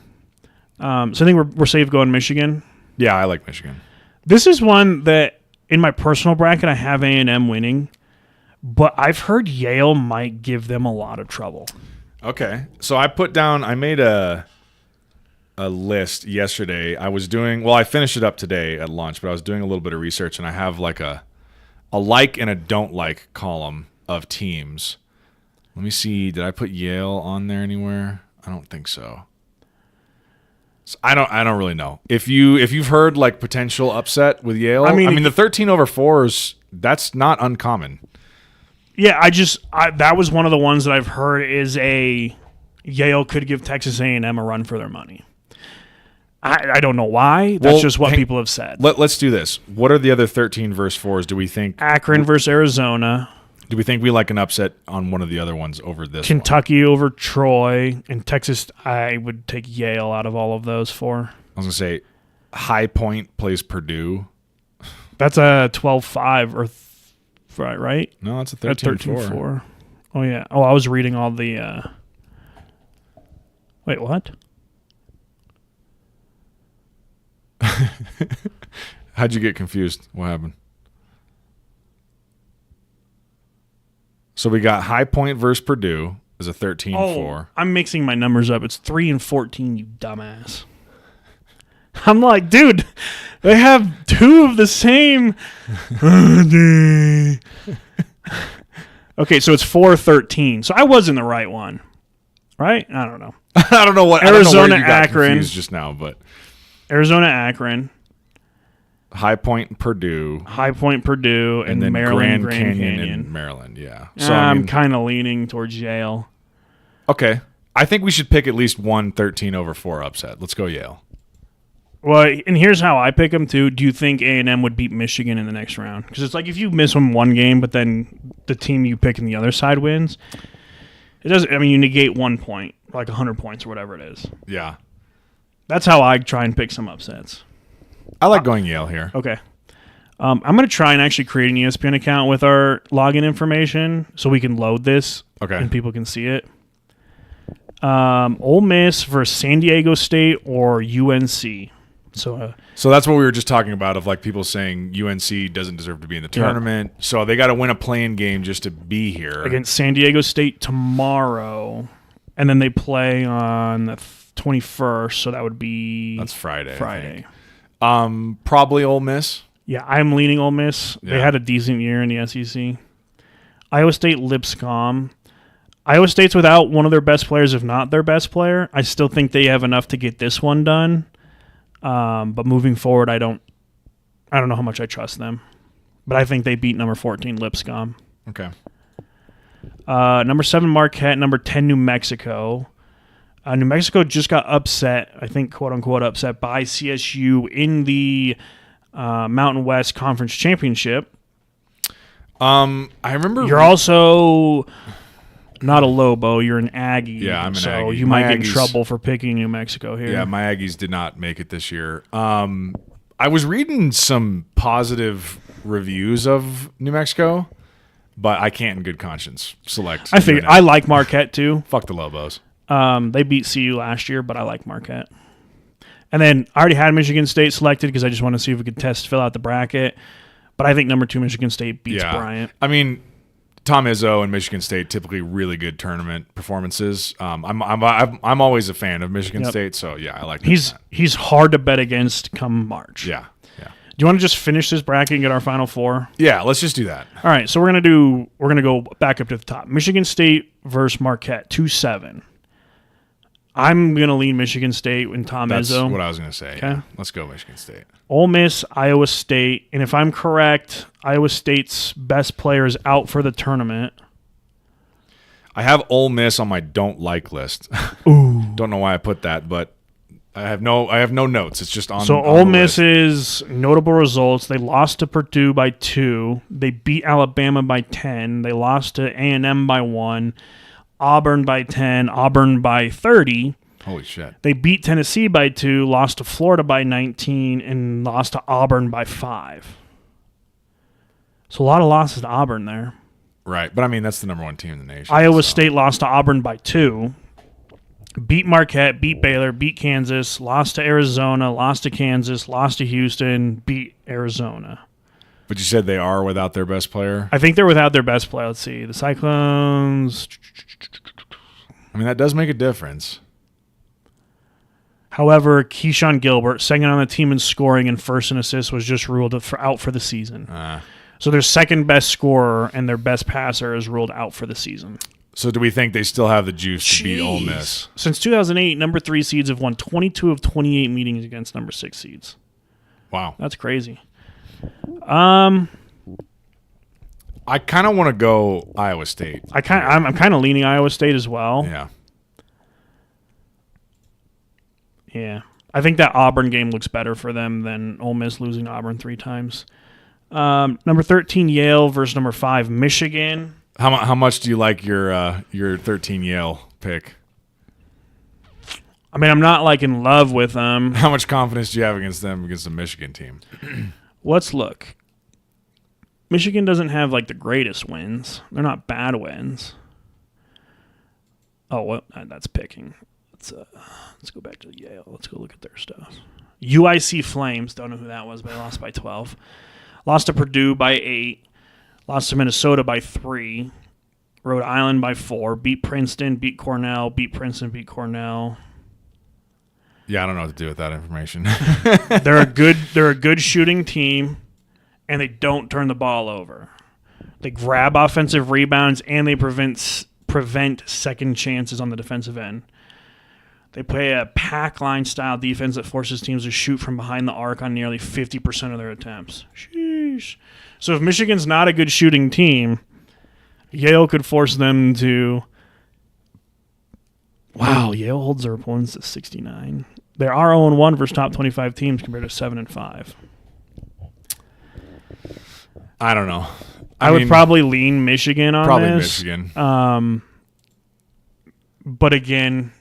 So I think we're safe going Michigan. Yeah, I like Michigan. This is one that, in my personal bracket, I have A&M winning, but I've heard Yale might give them a lot of trouble. Okay. So I made a list yesterday. I finished it up today at lunch, but I was doing a little bit of research, and I have like a like and a don't like column of teams. Let me see. Did I put Yale on there anywhere? I don't think so. I don't really know. If you've heard like potential upset with Yale, I mean the 13/4s, that's not uncommon. Yeah, that was one of the ones that I've heard is Yale could give Texas A&M a run for their money. I don't know why. That's just what people have said. Let's do this. What are the other 13/4s? Do we think Akron versus Arizona? Do we think we like an upset on one of the other ones over this Kentucky over Troy, and Texas, I would take Yale out of all of those four. I was going to say High Point plays Purdue. That's a 12-5 right? No, that's a 13-4. 13-4. Oh, yeah. Oh, I was reading all the Wait, what? How'd you get confused? What happened? So we got High Point versus Purdue as a 13-4. Oh, I'm mixing my numbers up. It's 3-14, you dumbass. I'm like, dude, they have two of the same. Okay, so it's 4-13. So I was in the right one, right? I don't know. I don't know what Arizona, I don't know where you got Akron confused just now, but Arizona, Akron, High Point, Purdue, and then Maryland, Grand Canyon in Maryland. Yeah. So I'm kind of leaning towards Yale. Okay, I think we should pick at least one 13/4 upset. Let's go Yale. Well, and here's how I pick them too. Do you think A&M would beat Michigan in the next round? Because it's like if you miss them one game, but then the team you pick in the other side wins, it doesn't. I mean, you negate 1 point, like 100 points or whatever it is. Yeah. That's how I try and pick some upsets. I like going Yale here. Okay. I'm going to try and actually create an ESPN account with our login information so we can load this and people can see it. Ole Miss versus San Diego State or UNC. So that's what we were just talking about of like people saying UNC doesn't deserve to be in the tournament. Yeah. So they got to win a play-in game just to be here. Against San Diego State tomorrow. And then they play on the 21st, so that would be... That's Friday. Probably Ole Miss. Yeah, I'm leaning Ole Miss. Yeah. They had a decent year in the SEC. Iowa State, Lipscomb. Iowa State's without one of their best players, if not their best player. I still think they have enough to get this one done. But moving forward, I don't know how much I trust them. But I think they beat number 14, Lipscomb. Okay. Number 7, Marquette. Number 10, New Mexico. New Mexico just got upset, I think, quote-unquote upset, by CSU in the Mountain West Conference Championship. I remember... You're also not a Lobo. You're an Aggie. Yeah, I'm an so Aggie. You might get in trouble for picking New Mexico here. Yeah, my Aggies did not make it this year. I was reading some positive reviews of New Mexico, but I can't in good conscience select. I figured I like Marquette too. Fuck the Lobos. They beat CU last year, but I like Marquette. And then I already had Michigan State selected because I just want to see if we could fill out the bracket. But I think number 2 Michigan State beats Bryant. I mean, Tom Izzo and Michigan State typically really good tournament performances. I'm always a fan of Michigan State, so yeah, I like. He's hard to bet against come March. Yeah. Do you want to just finish this bracket and get our final 4? Yeah, let's just do that. All right, so we're gonna go back up to the top. Michigan State versus Marquette, 2-7. I'm gonna lean Michigan State and Tom Izzo. That's what I was gonna say. Okay, yeah. Let's go Michigan State. Ole Miss, Iowa State, and if I'm correct, Iowa State's best player is out for the tournament. I have Ole Miss on my don't like list. Ooh, don't know why I put that, but I have no notes. It's just on. So Ole Miss is notable results. They lost to Purdue by 2. They beat Alabama by 10. They lost to A&M by 1. Auburn by 10. Auburn by 30. Holy shit. They beat Tennessee by 2, lost to Florida by 19, and lost to Auburn by 5. So a lot of losses to Auburn there. Right. But, I mean, that's the number one team in the nation. Iowa State lost to Auburn by 2. Beat Marquette, beat Baylor, beat Kansas, lost to Arizona, lost to Kansas, lost to Houston, beat Arizona. But you said they are without their best player? I think they're without their best player. Let's see. The Cyclones. I mean, that does make a difference. However, Keyshawn Gilbert, second on the team in scoring and first in assists, was just ruled out for the season. So their second best scorer and their best passer is ruled out for the season. So do we think they still have the juice to beat Ole Miss? Since 2008, number 3 seeds have won 22 of 28 meetings against number 6 seeds. Wow. That's crazy. I kind of want to go Iowa State. I'm kind of leaning Iowa State as well. Yeah. Yeah. I think that Auburn game looks better for them than Ole Miss losing Auburn 3 times. Number 13, Yale versus number 5, Michigan. How much do you like your 13 Yale pick? I mean, I'm not like in love with them. How much confidence do you have against them against the Michigan team? Let's look. Michigan doesn't have like the greatest wins. They're not bad wins. Oh, well, that's picking. Let's go back to Yale. Let's go look at their stuff. UIC Flames. Don't know who that was, but they lost by 12. Lost to Purdue by 8. Lost to Minnesota by 3. Rhode Island by 4. Beat Princeton. Beat Cornell. Beat Princeton. Beat Cornell. Yeah, I don't know what to do with that information. They're a good shooting team, and they don't turn the ball over. They grab offensive rebounds, and they prevent second chances on the defensive end. They play a pack line style defense that forces teams to shoot from behind the arc on nearly 50% of their attempts. Sheesh. So if Michigan's not a good shooting team, Yale could force them to... Wow, Yale holds their opponents to 69. They are 0-1 versus top 25 teams compared to 7-5. I don't know. I would probably lean Michigan on this. Michigan. But again,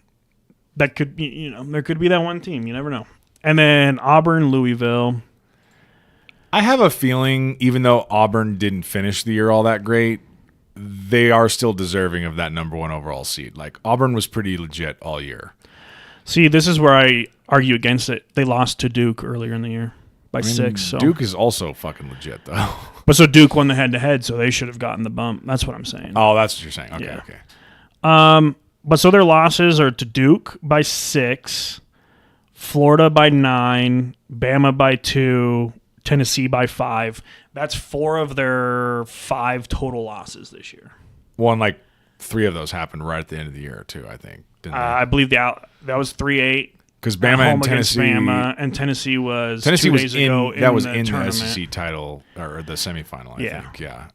that could be, there could be that one team. You never know. And then Auburn, Louisville. I have a feeling, even though Auburn didn't finish the year all that great, they are still deserving of that number 1 overall seed. Like, Auburn was pretty legit all year. See, this is where I argue against it. They lost to Duke earlier in the year by 6. So. Duke is also fucking legit, though. But so Duke won the head-to-head, so they should have gotten the bump. That's what I'm saying. Oh, that's what you're saying. Okay, yeah. Okay. But so their losses are to Duke by 6, Florida by 9, Bama by 2, Tennessee by 5. That's 4 of their 5 total losses this year. Well, and like 3 of those happened right at the end of the year, too, I think. Didn't they? I believe that was 3-8. Because Bama and Tennessee, Tennessee was 2 was days ago that was the in tournament. the SEC title or the semifinal. I think. Yeah.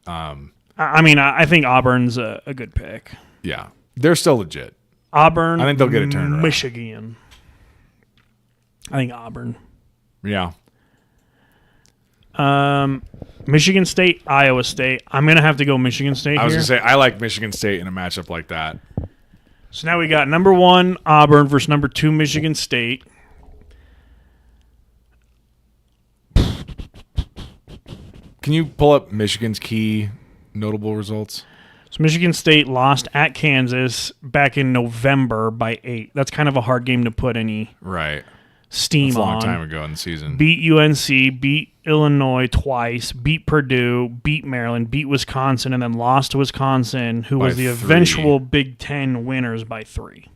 I think Auburn's a good pick. Yeah, they're still legit. Auburn. I think they'll get it turned around. Michigan. I think Auburn. Yeah. Michigan State, Iowa State. I'm gonna have to go Michigan State. I was gonna say I like Michigan State in a matchup like that. So now we got number 1 Auburn versus number 2 Michigan State. Can you pull up Michigan's key notable results? So Michigan State lost at Kansas back in November by 8. That's kind of a hard game to put any steam on. That's a long time ago in the season. Beat UNC, beat Illinois twice, beat Purdue, beat Maryland, beat Wisconsin, and then lost to Wisconsin, who was the eventual Big Ten winners by 3.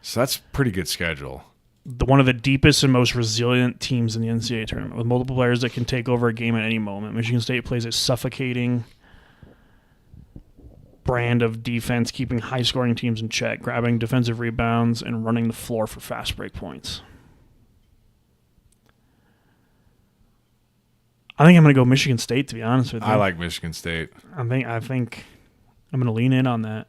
So that's a pretty good schedule. One of the deepest and most resilient teams in the NCAA tournament, with multiple players that can take over a game at any moment. Michigan State plays a suffocating brand of defense, keeping high-scoring teams in check, grabbing defensive rebounds, and running the floor for fast break points. I think I'm going to go Michigan State, to be honest with you. I like Michigan State. I think I'm going to lean in on that.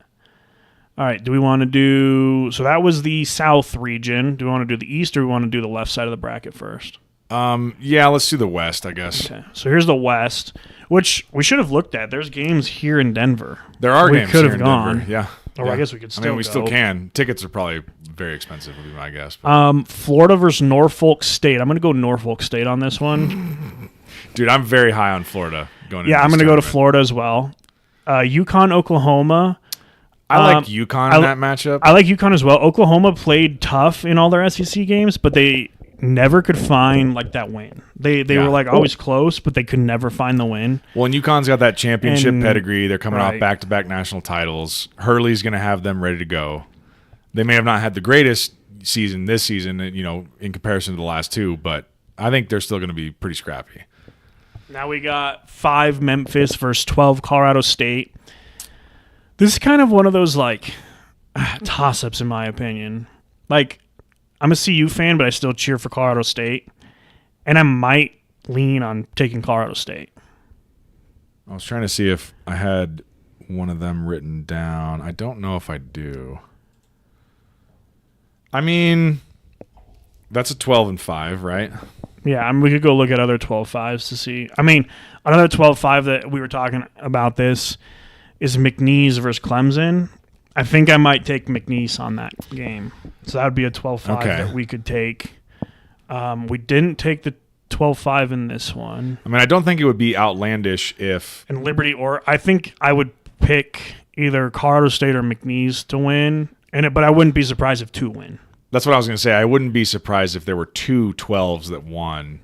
All right, do we want to do... So that was the South region. Do we want to do the East, or do we want to do the left side of the bracket first? Yeah, let's do the West, I guess. Okay, so here's the West, which we should have looked at. There's games here in Denver. There are games here in gone. Denver, yeah. Or I guess we could still we still can. Tickets are probably very expensive, would be my guess. Florida versus Norfolk State. I'm going to go Norfolk State on this one. Dude, I'm very high on Florida going into I'm this going to go to tournament. Florida as well. UConn, Oklahoma. I like UConn in that matchup. I like UConn as well. Oklahoma played tough in all their SEC games, but they never could find like that win. They were like always close, but they could never find the win. Well, and UConn's got that championship pedigree. They're coming off back-to-back national titles. Hurley's going to have them ready to go. They may have not had the greatest season this season, in comparison to the last two, but I think they're still going to be pretty scrappy. Now we got 5 Memphis versus 12 Colorado State. This is kind of one of those toss-ups in my opinion. Like, I'm a CU fan, but I still cheer for Colorado State, and I might lean on taking Colorado State. I was trying to see if I had one of them written down. I don't know if I do. I mean, that's a 12-5, right? Yeah, we could go look at other 12-5s to see. I mean, another 12-5 that we were talking about this is McNeese versus Clemson. I think I might take McNeese on that game. So that would be a 12-5 that we could take. We didn't take the 12-5 in this one. I mean, I don't think it would be outlandish if... And Liberty, or I think I would pick either Colorado State or McNeese to win, but I wouldn't be surprised if 2 win. That's what I was going to say. I wouldn't be surprised if there were 2 12s that won.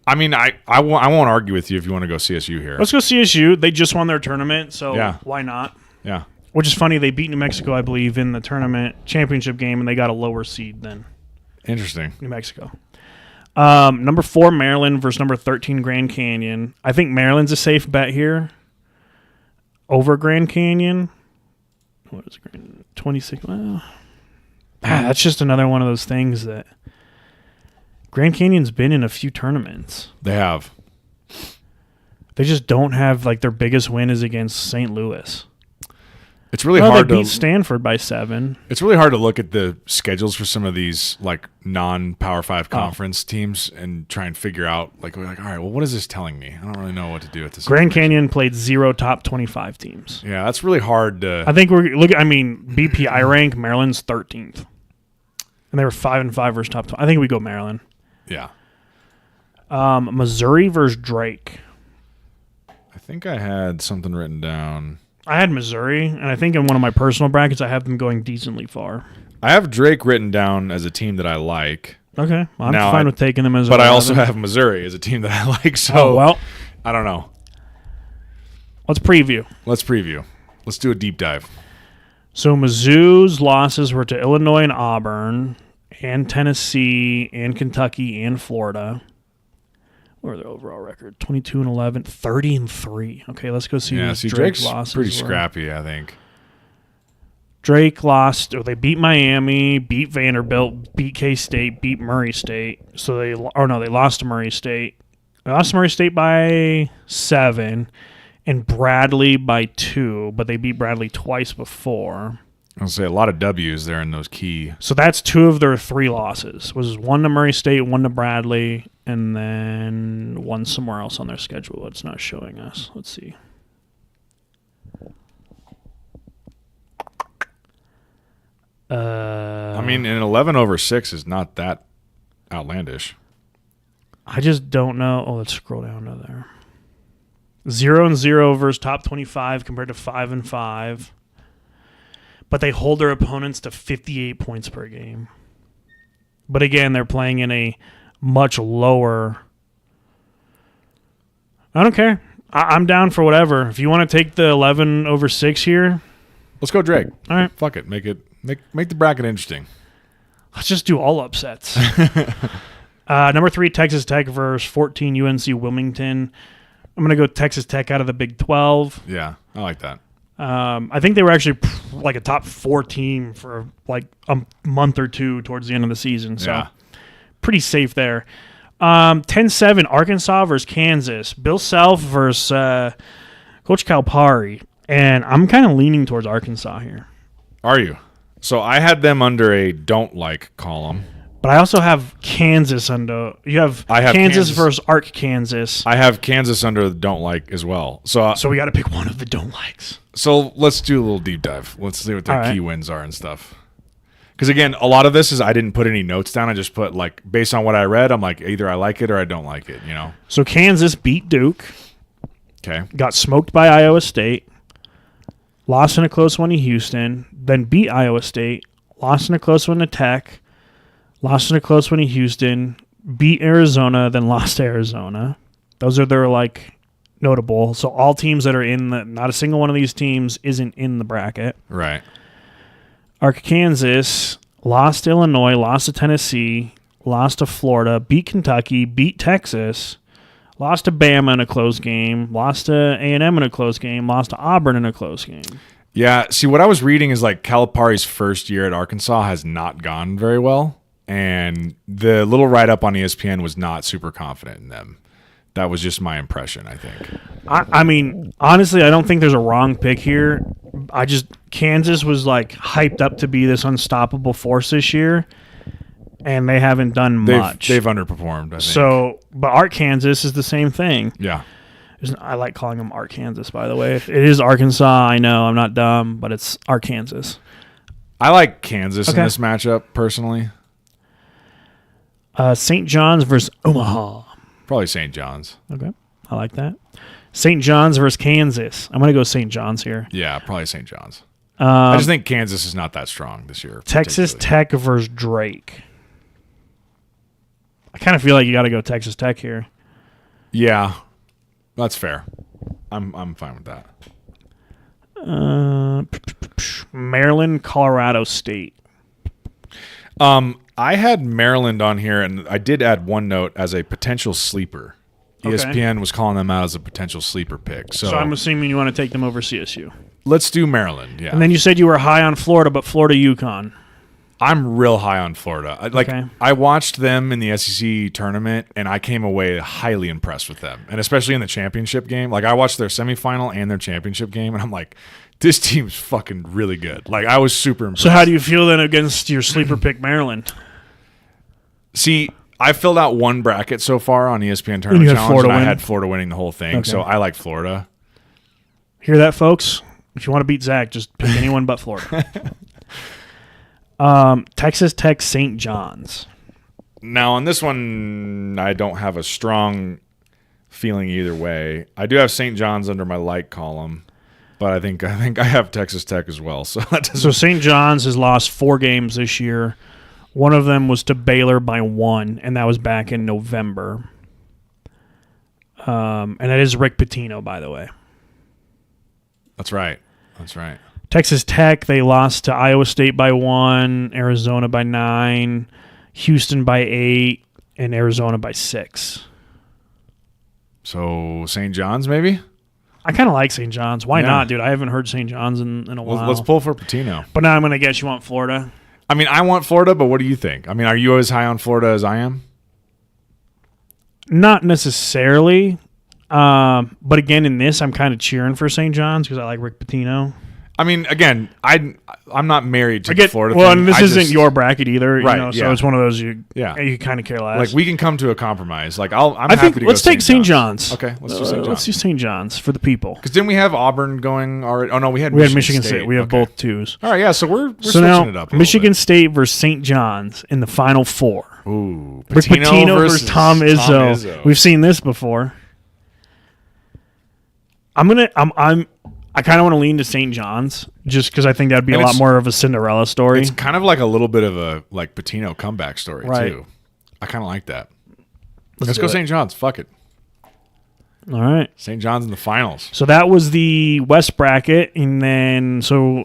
I mean, I won't argue with you if you want to go CSU here. Let's go CSU. They just won their tournament, so why not? Yeah. Which is funny. They beat New Mexico, I believe, in the tournament championship game, and they got a lower seed than New Mexico. Number 4, Maryland versus number 13, Grand Canyon. I think Maryland's a safe bet here over Grand Canyon. What is Grand? 26. Well, that's just another one of those things that Grand Canyon's been in a few tournaments. They have. They just don't have, their biggest win is against St. Louis. It's really hard to beat Stanford by 7. It's really hard to look at the schedules for some of these non-Power 5 conference teams and try and figure out all right, well, what is this telling me? I don't really know what to do with this. Grand Canyon played 0 top 25 teams. Yeah, that's really hard to. I think BPI rank Maryland's 13th, and they were 5-5 versus top 20. I think we go Maryland. Yeah. Missouri versus Drake. I think I had something written down. I had Missouri, and I think in one of my personal brackets, I have them going decently far. I have Drake written down as a team that I like. Okay. Well, I'm fine with taking them as But I also have Missouri as a team that I like, so I don't know. Let's preview. Let's do a deep dive. So Mizzou's losses were to Illinois and Auburn and Tennessee and Kentucky and Florida. What are their overall record? 22-11, 30-3. Okay, let's go see. Yeah, Drake's pretty scrappy, I think. Drake lost. They beat Miami, beat Vanderbilt, beat K-State, beat Murray State. So they lost to Murray State. They lost to Murray State by 7, and Bradley by 2. But they beat Bradley twice before. I'll say a lot of W's there in those key. So that's 2 of their 3 losses. Was 1 to Murray State, 1 to Bradley, and then 1 somewhere else on their schedule. It's not showing us. Let's see. I mean, an 11/6 is not that outlandish. I just don't know. Oh, let's scroll down to there. 0-0 versus top 25 compared to 5-5. But they hold their opponents to 58 points per game. But again, they're playing in a much lower. I don't care. I'm down for whatever. If you want to take the 11/6 here, let's go Drake. All right, fuck it. Make the bracket interesting. Let's just do all upsets. Number 3, Texas Tech versus 14 UNC Wilmington. I'm gonna go Texas Tech out of the Big 12. Yeah, I like that. I think they were actually a top 4 team for a month or 2 towards the end of the season. So pretty safe there. 10-7 Arkansas versus Kansas. Bill Self versus Coach Calipari. And I'm kind of leaning towards Arkansas here. Are you? So I had them under a don't like column. But I also have Kansas under. I have Kansas versus Kansas. I have Kansas under the don't like as well. So we got to pick one of the don't likes. So let's do a little deep dive. Let's see what their key wins are and stuff. Because again, a lot of this is I didn't put any notes down. I just put based on what I read, I'm like either I like it or I don't like it. So Kansas beat Duke. Okay. Got smoked by Iowa State. lost in a close one to Houston, then beat Iowa State, lost in a close one to Tech, lost in a close one to Houston, beat Arizona, then lost to Arizona. Those are their, notable. So all teams that are not a single one of these teams isn't in the bracket. Right. Arkansas lost to Illinois, lost to Tennessee, lost to Florida, beat Kentucky, beat Texas, lost to Bama in a close game, lost to A&M in a close game, lost to Auburn in a close game. Yeah, see, what I was reading is Calipari's first year at Arkansas has not gone very well, and the little write-up on ESPN was not super confident in them. That was just my impression, I think. I mean, honestly, I don't think there's a wrong pick here. Kansas was hyped up to be this unstoppable force this year, and they haven't done much. They've underperformed, I think. So, but Arkansas is the same thing. Yeah. I like calling them Arkansas, by the way. It is Arkansas. I know, I'm not dumb, but it's Arkansas. I like Kansas in this matchup, personally. St. John's versus Omaha. Probably St. John's. Okay, I like that. St. John's versus Kansas. I'm going to go St. John's here. Yeah, probably St. John's. I just think Kansas is not that strong this year. Texas Tech versus Drake. I kind of feel like you got to go Texas Tech here. Yeah, that's fair. I'm fine with that. Maryland, Colorado State. I had Maryland on here, and I did add one note as a potential sleeper. Okay. ESPN was calling them out as a potential sleeper pick. So I'm assuming you want to take them over CSU. Let's do Maryland, yeah. And then you said you were high on Florida, but Florida UConn. I'm real high on Florida. Okay. I watched them in the SEC tournament, and I came away highly impressed with them, and especially in the championship game. I watched their semifinal and their championship game, and I'm like, this team's fucking really good. I was super impressed. So how do you feel then against your sleeper pick, Maryland? See, I filled out one bracket so far on ESPN Tournament Challenge, and I had Florida winning the whole thing, so I like Florida. Hear that, folks? If you want to beat Zach, just pick anyone but Florida. Texas Tech, St. John's. Now, on this one, I don't have a strong feeling either way. I do have St. John's under my like column, but I think I have Texas Tech as well. So St. John's has lost 4 games this year. One of them was to Baylor by 1, and that was back in November. And that is Rick Pitino, by the way. That's right. Texas Tech, they lost to Iowa State by 1, Arizona by 9, Houston by 8, and Arizona by 6. So St. John's, maybe? I kind of like St. John's. Why not, dude? I haven't heard St. John's in a while. Let's pull for Pitino. But now I'm going to guess you want Florida. I mean, I want Florida, but what do you think? I mean, are you as high on Florida as I am? Not necessarily. But again, in this, I'm kind of cheering for St. John's because I like Rick Pitino. I mean, again, I'm not married to the Florida thing. Well, and this isn't your bracket either, right? So it's one of those you kind of care less. We can come to a compromise. I'm happy to go. Let's take St. John's. Okay, let's do St. John's. Let's do St. John's for the people. Because didn't we have Auburn going already? Oh no, we had Michigan State. We have both twos. All right, yeah. So we're switching it up. Michigan State versus St. John's in the Final Four. Ooh, Rick Pitino versus Tom Izzo. We've seen this before. I kind of want to lean to St. John's just because I think that'd be a lot more of a Cinderella story. It's kind of like a little bit of a Pitino comeback story too. I kind of like that. Let's go St. John's. Fuck it. All right. St. John's in the finals. So that was the West bracket, and then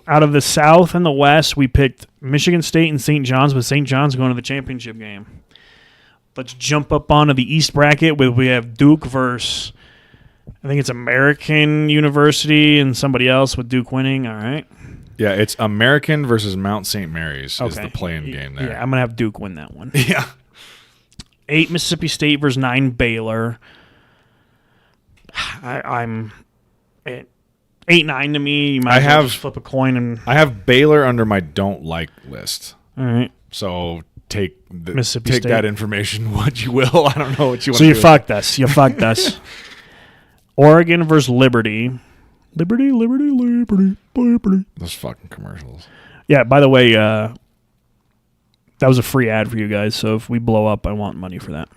out of the South and the West, we picked Michigan State and St. John's, with St. John's going to the championship game. Let's jump up onto the East bracket where we have Duke versus, I think it's American University and somebody else, with Duke winning. All right. Yeah, it's American versus Mount St. Mary's is the play-in game there. Yeah, I'm going to have Duke win that one. Yeah. 8 Mississippi State versus 9 Baylor. I'm at 8-9 to me. You might just flip a coin and I have Baylor under my don't like list. All right. So take State. that information what you will. I don't know what you want. So you fucked us. You fucked us. Oregon versus Liberty. Liberty. Those fucking commercials. Yeah, by the way, that was a free ad for you guys, so if we blow up, I want money for that.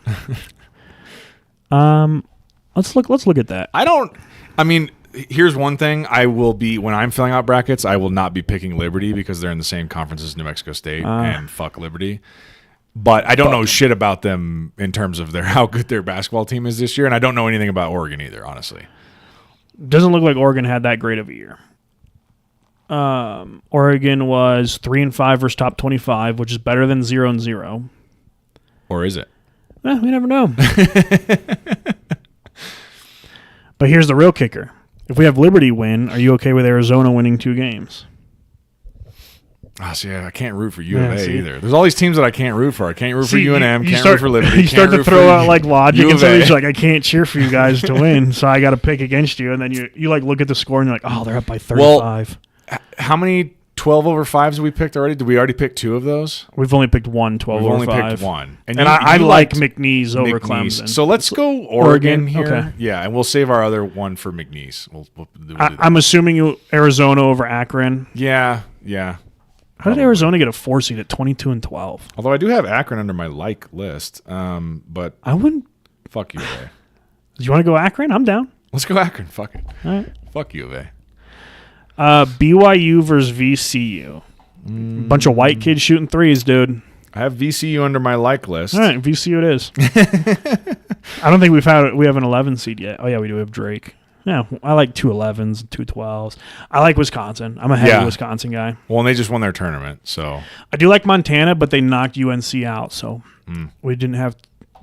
Let's look at that. I mean, here's one thing I will be when I'm filling out brackets. I will not be picking Liberty because they're in the same conference as New Mexico State, and fuck Liberty. But I don't know shit about them in terms of how good their basketball team is this year, and I don't know anything about Oregon either, honestly. Doesn't look like Oregon had that great of a year. Oregon was 3-5 versus top 25, which is better than 0-0. Or is it? We never know. But here's the real kicker. If we have Liberty win, are you okay with Arizona winning 2 games? Oh, see, I can't root for U of A either. There's all these teams that I can't root for. I can't root for UNM, can't root for Liberty. You start to throw out like logic, and somebody's like, I can't cheer for you guys to win, so I got to pick against you. And then you like look at the score and you're like, oh, they're up by 35. Well, how many 12 over 5s have we picked already? Did we already pick 2 of those? We've only picked one 12 over 5. We've only picked one. And I like McNeese over Clemson. So let's go Oregon here. Okay. Yeah, and we'll save our other one for McNeese. We'll do that. I'm assuming Arizona over Akron. Yeah. How did Arizona get a 4 seed at 22-12? Although I do have Akron under my list, but I wouldn't. Fuck U of A. Do you want to go Akron? I'm down. Let's go Akron. Fuck it. All right. Fuck U of A. BYU versus VCU. Bunch of white kids shooting threes, dude. I have VCU under my list. All right, VCU it is. I don't think we have an 11 seed yet. Oh yeah, we do have Drake. Yeah, I like 2 11s, 2 12s. I like Wisconsin. I'm a heavy Wisconsin guy. Well, and they just won their tournament, so. I do like Montana, but they knocked UNC out, so we didn't have.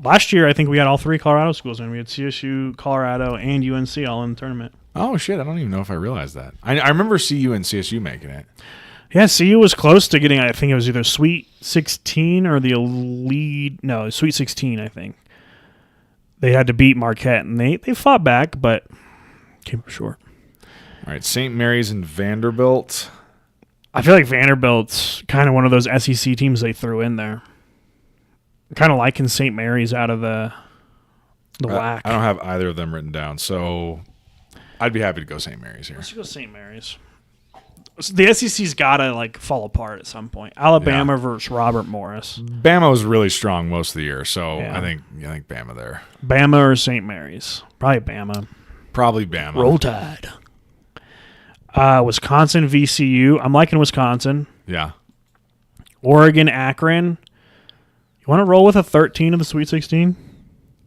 Last year, I think we had all 3 Colorado schools in. We had CSU, Colorado, and UNC all in the tournament. Oh, shit. I don't even know if I realized that. I remember CU and CSU making it. Yeah, CU was close to getting, I think it was either Sweet 16 or the Elite. No, Sweet 16, I think. They had to beat Marquette, and they fought back, but came up short. All right, St. Mary's and Vanderbilt. I feel like Vanderbilt's kind of one of those SEC teams they threw in there. Kind of liking St. Mary's out of the WAC. I don't have either of them written down, so I'd be happy to go St. Mary's here. Let's go St. Mary's. The SEC's got to fall apart at some point. Alabama versus Robert Morris. Bama was really strong most of the year, so I think Bama there. Bama or St. Mary's? Probably Bama. Roll Tide. Wisconsin VCU. I'm liking Wisconsin. Yeah. Oregon Akron. You want to roll with a 13 of the Sweet 16?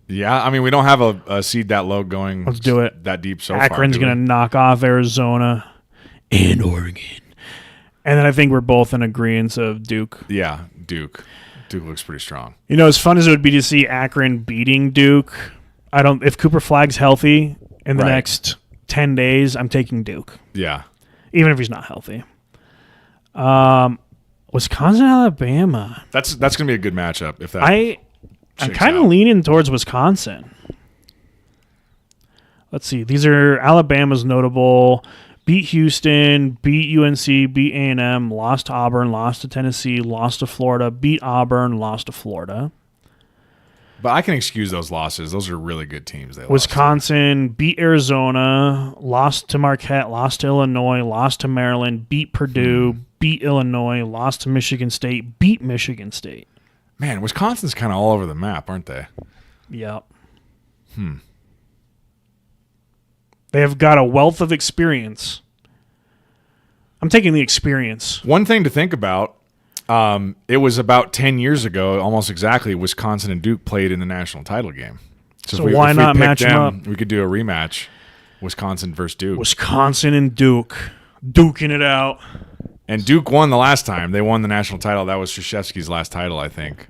Yeah, I mean, we don't have a seed that low going. Let's do it. That deep so far. Akron's going to knock off Arizona and Oregon. And then I think we're both in agreement of Duke. Yeah, Duke. Duke looks pretty strong. You know, as fun as it would be to see Akron beating Duke, if Cooper Flagg's healthy in the next 10 days, I'm taking Duke. Yeah. Even if he's not healthy. Wisconsin, Alabama. That's going to be a good matchup if that I'm kind of leaning towards Wisconsin. Let's see. These are Alabama's notable. Beat Houston, beat UNC, beat A&M, lost to Auburn, lost to Tennessee, lost to Florida, beat Auburn, lost to Florida. But I can excuse those losses. Those are really good teams. Wisconsin beat Arizona, lost to Marquette, lost to Illinois, lost to Maryland, beat Purdue, beat Illinois, lost to Michigan State, beat Michigan State. Man, Wisconsin's kind of all over the map, aren't they? Yep. They have got a wealth of experience. I'm taking the experience. One thing to think about, it was about 10 years ago, almost exactly, Wisconsin and Duke played in the national title game. So why not match them up? We could do a rematch, Wisconsin versus Duke. Wisconsin and Duke, duking it out. And Duke won the last time. They won the national title. That was Krzyzewski's last title, I think.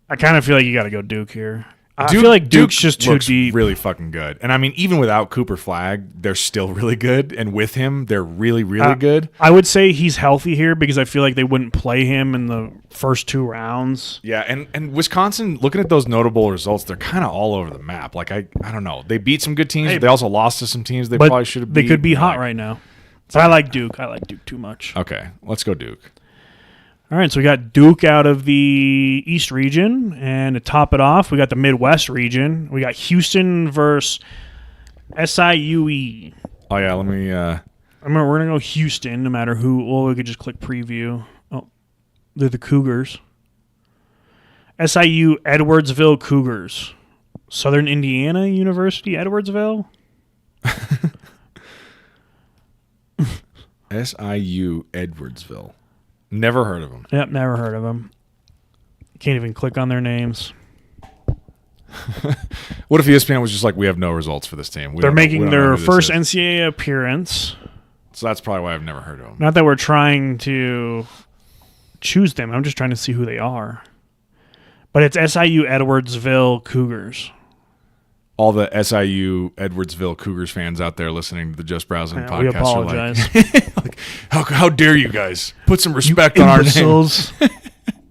I kind of feel like you got to go Duke here. I feel like Duke's just too deep. Really fucking good. And I mean, even without Cooper Flagg, they're still really good. And with him, they're really, really good. I would say he's healthy here because I feel like they wouldn't play him in the first 2 rounds. Yeah, and Wisconsin, looking at those notable results, they're kind of all over the map. Like, I don't know. They beat some good teams. But they also lost to some teams they probably should have beat. They could be hot right now. So I like Duke. I like Duke too much. Okay, let's go Duke. All right, so we got Duke out of the East region, and to top it off, we got the Midwest region. We got Houston versus SIUE. Oh yeah, let me. We're gonna go Houston, no matter who. Well, we could just click preview. Oh, they're the Cougars. SIU Edwardsville Cougars, Southern Indiana University Edwardsville. SIU Edwardsville. Never heard of them. Yep, never heard of them. Can't even click on their names. What if ESPN was just like, we have no results for this team? They're making their first NCAA appearance. So that's probably why I've never heard of them. Not that we're trying to choose them. I'm just trying to see who they are. But it's SIU Edwardsville Cougars. All the SIU Edwardsville Cougars fans out there listening to the Just Browsin podcast. We apologize. Are like, how dare you guys put some respect on our name?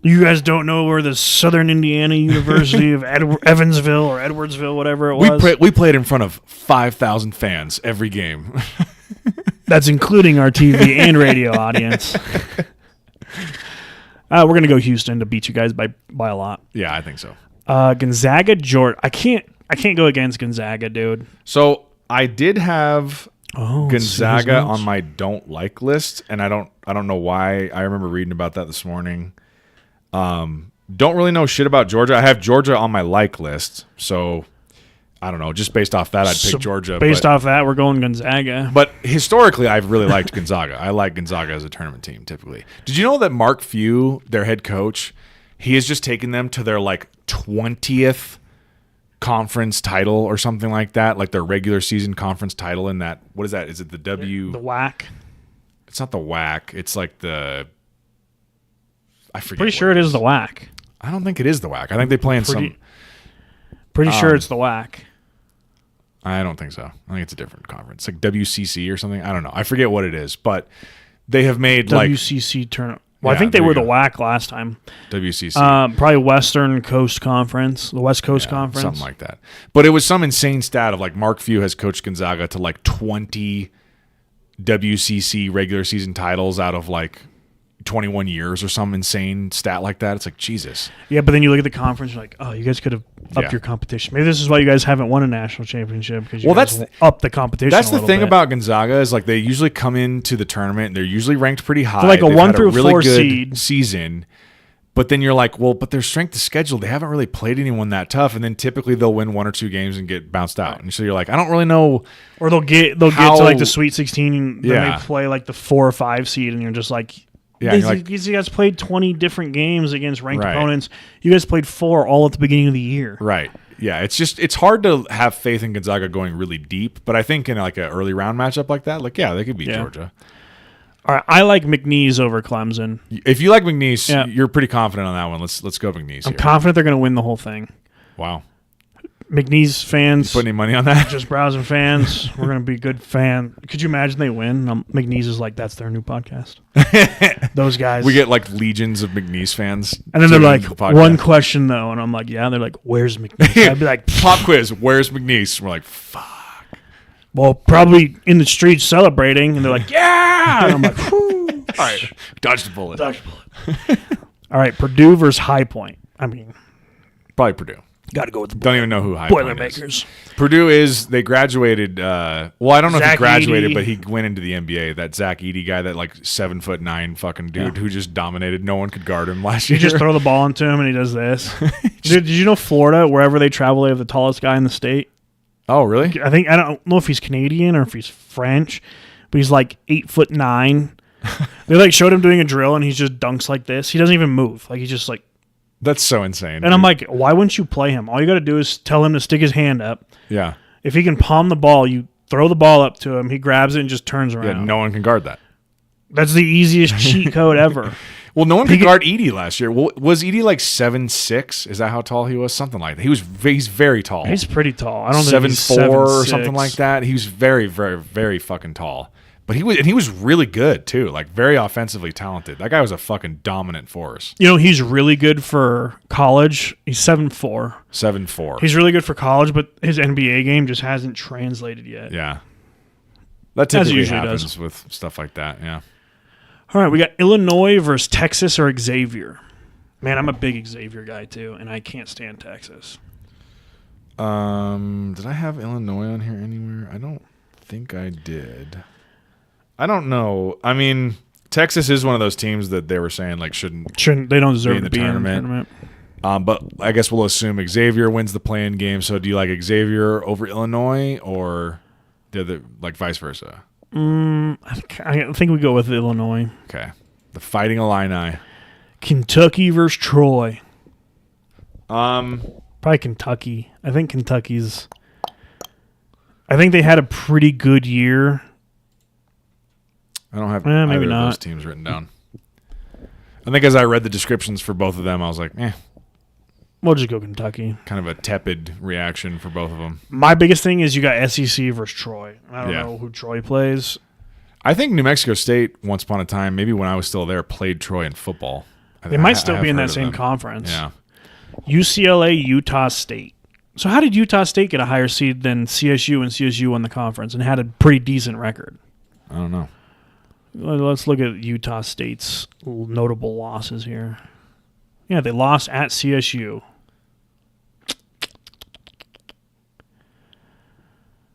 You guys don't know where the Southern Indiana University of Evansville or Edwardsville, whatever it was. We played in front of 5,000 fans every game. That's including our TV and radio audience. We're going to go Houston to beat you guys by a lot. Yeah, I think so. Gonzaga, Georgia. I can't go against Gonzaga, dude. So I did have Gonzaga on my don't like list, and I don't know why. I remember reading about that this morning. Don't really know shit about Georgia. I have Georgia on my like list, so I don't know. Just based off that, I'd pick Georgia. Based off that, we're going Gonzaga. But historically, I've really liked Gonzaga. I like Gonzaga as a tournament team, typically. Did you know that Mark Few, their head coach, he has just taken them to their 20th conference title or something like that, like their regular season conference title in that. What is that? Is it the W? The WAC? It's not the WAC. It's like the. I forget. Pretty sure it is the WAC. I don't think it is the WAC. I think they play in some. Pretty sure it's the WAC. I don't think so. I think it's a different conference, like WCC or something. I don't know. I forget what it is, but they have made WCC tournament. Well, I think they were the WAC last time. WCC. Probably Western Coast Conference, the West Coast Conference. Something like that. But it was some insane stat of Mark Few has coached Gonzaga to 20 WCC regular season titles out of 21 years or some insane stat like that. It's Jesus. Yeah, but then you look at the conference, you're like, oh, you guys could have upped your competition. Maybe this is why you guys haven't won a national championship, because you guys up the competition. That's the thing about Gonzaga is they usually come into the tournament and they're usually ranked pretty high. They're They've 1 through really 4 good seed season. But then you're but their strength of schedule, they haven't really played anyone that tough, and then typically they'll win 1 or 2 games and get bounced out. And so you're I don't really know. Or they'll get to the Sweet 16 and then they play the 4 or 5 seed, and you're just these guys played 20 different games against ranked opponents. You guys played 4 all at the beginning of the year. Right. Yeah, it's hard to have faith in Gonzaga going really deep, but I think in an early round matchup like that, they could beat Georgia. All right, I like McNeese over Clemson. If you like McNeese, you're pretty confident on that one. Let's go McNeese. I'm confident they're going to win the whole thing. Wow. McNeese fans. You put any money on that? Just Browsin fans. We're going to be good fan. Could you imagine they win? McNeese is that's their new podcast. Those guys. We get legions of McNeese fans. And then they're one question though. And I'm yeah. They're where's McNeese? I'd be pop quiz. Where's McNeese? And we're fuck. Well, probably in the streets celebrating. And they're yeah. And I'm whew. All right. Dodged a bullet. All right. Purdue versus High Point. Probably Purdue. Got to go with the Don't even know who High Point Boilermakers. Purdue they graduated. I don't know if he graduated, Edey. but he went into the NBA. That Zach Edey guy, that 7'9" fucking dude who just dominated. No one could guard him last year. You just throw the ball into him and he does this. Dude, did you know Florida, wherever they travel, they have the tallest guy in the state? Oh, really? I don't know if he's Canadian or if he's French, but he's 8'9". They showed him doing a drill and he just dunks like this. He doesn't even move. He's just That's so insane. And dude. I'm why wouldn't you play him? All you got to do is tell him to stick his hand up. Yeah. If he can palm the ball, you throw the ball up to him. He grabs it and just turns around. Yeah, no one can guard that. That's the easiest cheat code ever. Well, no one could guard Edey last year. Well, was Edey 7'6"? Is that how tall he was? Something like that. He's very tall. He's pretty tall. I don't think he's 7'4" or something like that. He was very, very, very fucking tall. But he was really good too, very offensively talented. That guy was a fucking dominant force. He's really good for college. He's 7'4". 7'4". He's really good for college, but his NBA game just hasn't translated yet. Yeah. That typically happens with stuff like that, yeah. All right, we got Illinois versus Texas or Xavier. Man, I'm a big Xavier guy too, and I can't stand Texas. Did I have Illinois on here anywhere? I don't think I did. I don't know. Texas is one of those teams that they were saying shouldn't they don't deserve be in to be tournament. in the tournament. But I guess we'll assume Xavier wins the play-in game. So do you like Xavier over Illinois or? The other, like vice versa. I think we go with Illinois. Okay. The Fighting Illini. Kentucky versus Troy. Probably Kentucky. I think they had a pretty good year. I don't have either of those teams written down. I think as I read the descriptions for both of them, I was like, We'll just go Kentucky. Kind of a tepid reaction for both of them. My biggest thing is you got SEC versus Troy. I don't know who Troy plays. I think New Mexico State, once upon a time, maybe when I was still there, played Troy in football. They might still be in that same conference. Yeah. UCLA, Utah State. So how did Utah State get a higher seed than CSU and CSU won the conference and had a pretty decent record? I don't know. Let's look at Utah State's notable losses here. Yeah, they lost at CSU.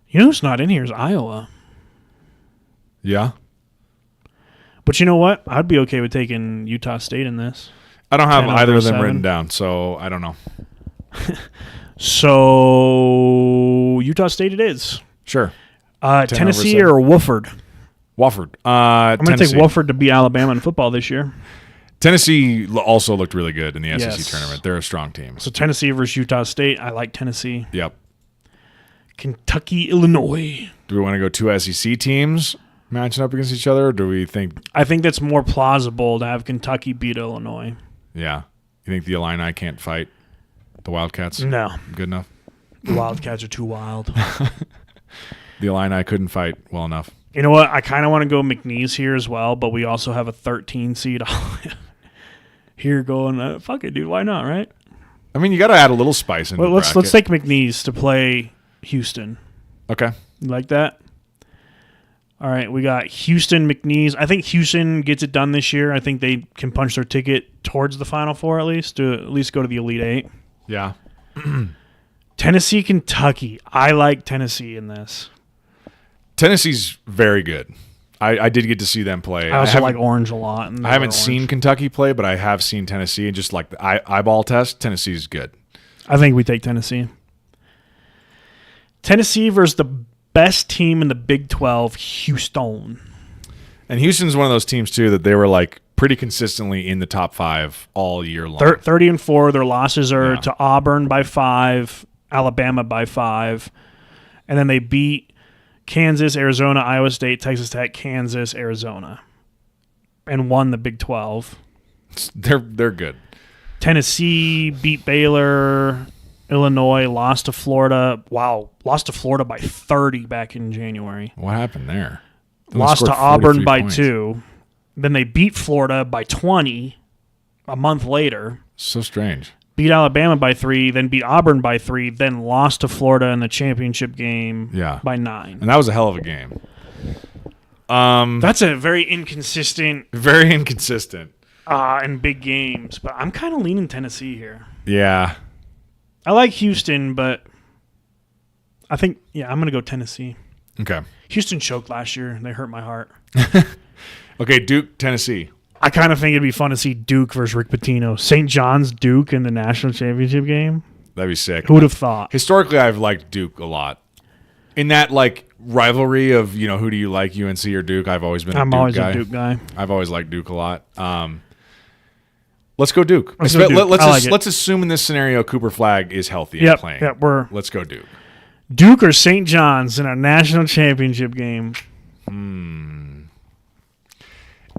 You know who's not in here is Iowa. Yeah. But you know what? I'd be okay with taking Utah State in this. I don't have either of them written down, so I don't know. So Utah State it is. Sure. Tennessee or Wofford? Wofford. I'm going to take Wofford to beat Alabama in football this year. Tennessee also looked really good in the SEC tournament. They're a strong team. So Tennessee versus Utah State. I like Tennessee. Yep. Kentucky, Illinois. Do we want to go two SEC teams matching up against each other, or do we think... I think that's more plausible to have Kentucky beat Illinois. Yeah. You think the Illini can't fight the Wildcats? No. Good enough? The Wildcats are too wild. The Illini couldn't fight well enough. You know what? I kind of want to go McNeese here as well, but we also have a 13 seed here going, fuck it, dude. Why not, right? I mean, you got to add a little spice into the bracket. Let's take McNeese to play Houston. Okay. You like that? All right, we got Houston, McNeese. I think Houston gets it done this year. I think they can punch their ticket towards the Final Four to at least go to the Elite Eight. Yeah. Tennessee, Kentucky. I like Tennessee in this. Tennessee's very good. I did get to see them play. I also like Orange a lot. I haven't seen Kentucky play, but I have seen Tennessee. And just like the eyeball test, Tennessee's good. I think we take Tennessee. Tennessee versus the best team in the Big 12, Houston. And Houston's one of those teams, too, that they were like pretty consistently in the top 5 all year long. 30-4. Their losses are to Auburn by 5, Alabama by 5. And then they beat Kansas, Arizona, Iowa State, Texas Tech, Kansas, Arizona, and won the Big 12. They're good. Tennessee beat Baylor. Illinois lost to Florida. Wow, lost to Florida by 30 back in January. What happened there? Lost to Auburn by 2. Then they beat Florida by 20 a month later. So strange. Beat Alabama by 3, then beat Auburn by 3, then lost to Florida in the championship game by 9. And that was a hell of a game. That's a very inconsistent. Very inconsistent. In big games. But I'm kind of leaning Tennessee here. Yeah. I like Houston, but I think, I'm going to go Tennessee. Okay. Houston choked last year. They hurt my heart. Okay, Duke, Tennessee. I kind of think it'd be fun to see Duke versus Rick Pitino. St. John's Duke in the national championship game. That'd be sick. Who would have thought? Historically, I've liked Duke a lot. In that like rivalry of, who do you like, UNC or Duke? I've always been a Duke guy. I've always liked Duke a lot. Let's go Duke. Let's assume in this scenario Cooper Flagg is healthy and playing. Let's go Duke. Duke or St. John's in a national championship game.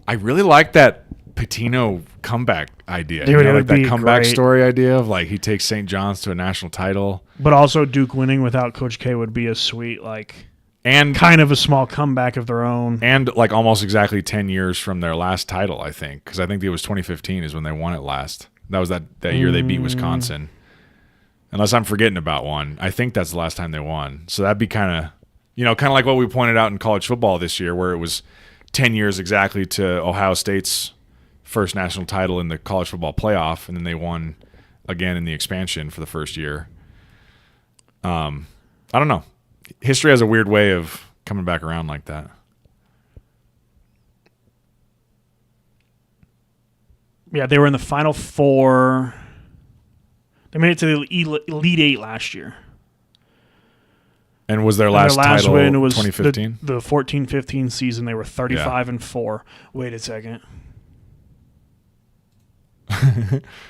I really like that Pitino comeback idea. Dude, like that comeback story idea of like he takes St. John's to a national title. But also Duke winning without Coach K would be a sweet and kind of a small comeback of their own. And like almost exactly 10 years from their last title, I think. Because I think it was 2015 is when they won it last. That was that year they beat Wisconsin. Unless I'm forgetting about one. I think that's the last time they won. So that'd be kind of like what we pointed out in college football this year where it was 10 years exactly to Ohio State's first national title in the college football playoff, and then they won again in the expansion for the first year. I don't know. History has a weird way of coming back around like that. Yeah, they were in the Final Four. They made it to the Elite Eight last year. And was their last title win was 2015? The 14-15 season. They were 35-4. Wait a second.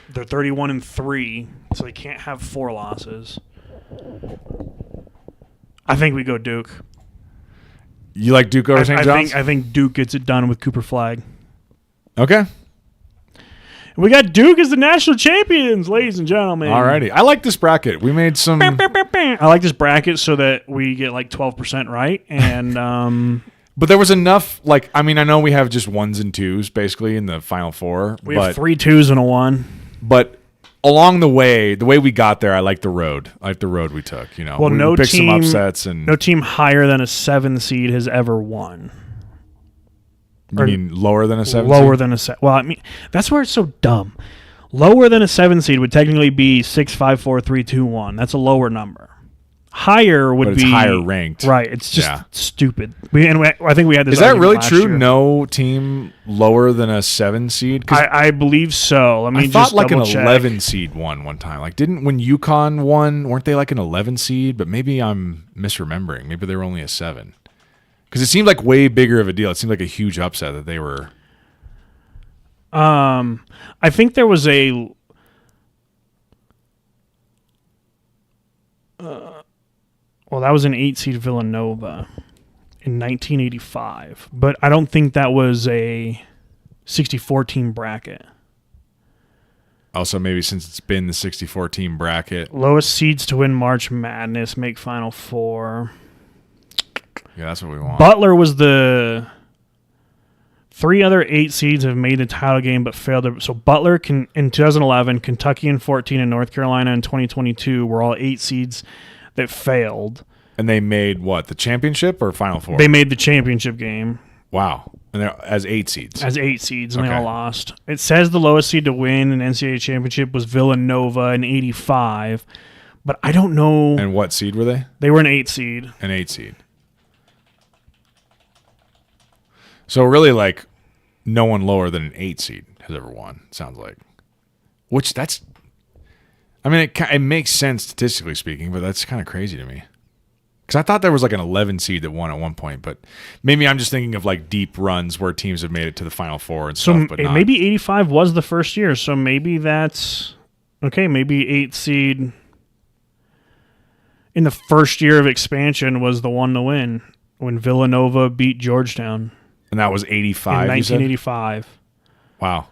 They're 31-3, so they can't have 4 losses. I think we go Duke. You like Duke over St. John's? I think Duke gets it done with Cooper Flag. Okay. We got Duke as the national champions, ladies and gentlemen. Alrighty. I like this bracket. We made some... I like this bracket so that we get like 12% right. And but there was enough, like, I mean, I know we have just 1s and 2s basically in the Final Four. We have 3 2s and a 1. But along the way we got there, I like the road. I like the road we took, you know. Well, we picked some upsets. And no team higher than a 7 seed has ever won. You mean lower than a 7 Lower seed? than a 7. Well, I mean, that's where it's so dumb. Lower than a 7 seed would technically be 6, 5, 4, 3, 2, 1. That's a lower number. Higher would but it's be high ranked. Right. It's just stupid. I think we had this. Is that really last true? year. No team lower than a 7 seed? I believe so. Let me I thought just like an double check. 11 seed won one time. Like when UConn won, weren't they like an 11 seed? But maybe I'm misremembering. Maybe they were only a 7. Because it seemed like way bigger of a deal. It seemed like a huge upset that they were. I think there was a. Well, that was an 8 seed Villanova in 1985, but I don't think that was a 64 team bracket. Also, maybe since it's been the 64 team bracket. Lowest seeds to win March Madness make Final Four. Yeah, that's what we want. Butler was the 3 other 8 seeds have made the title game but failed. So Butler in 2011, Kentucky in 14, and North Carolina in 2022 were all 8 seeds that failed. And they made what? The championship or Final Four? They made the championship game. Wow. And they're as 8 seeds. As 8 seeds, and they all lost. It says the lowest seed to win an NCAA championship was Villanova in 85, but I don't know. And what seed were they? They were an 8 seed. An 8 seed. So really, like, no one lower than an 8 seed has ever won, sounds like. Which that's... I mean, it makes sense statistically speaking, but that's kind of crazy to me. Because I thought there was like an 11 seed that won at one point, but maybe I'm just thinking of like deep runs where teams have made it to the Final Four and stuff. But maybe 85 was the first year, so maybe that's okay. Maybe 8 seed in the first year of expansion was the one to win when Villanova beat Georgetown, and that was 85. In 1985. Wow.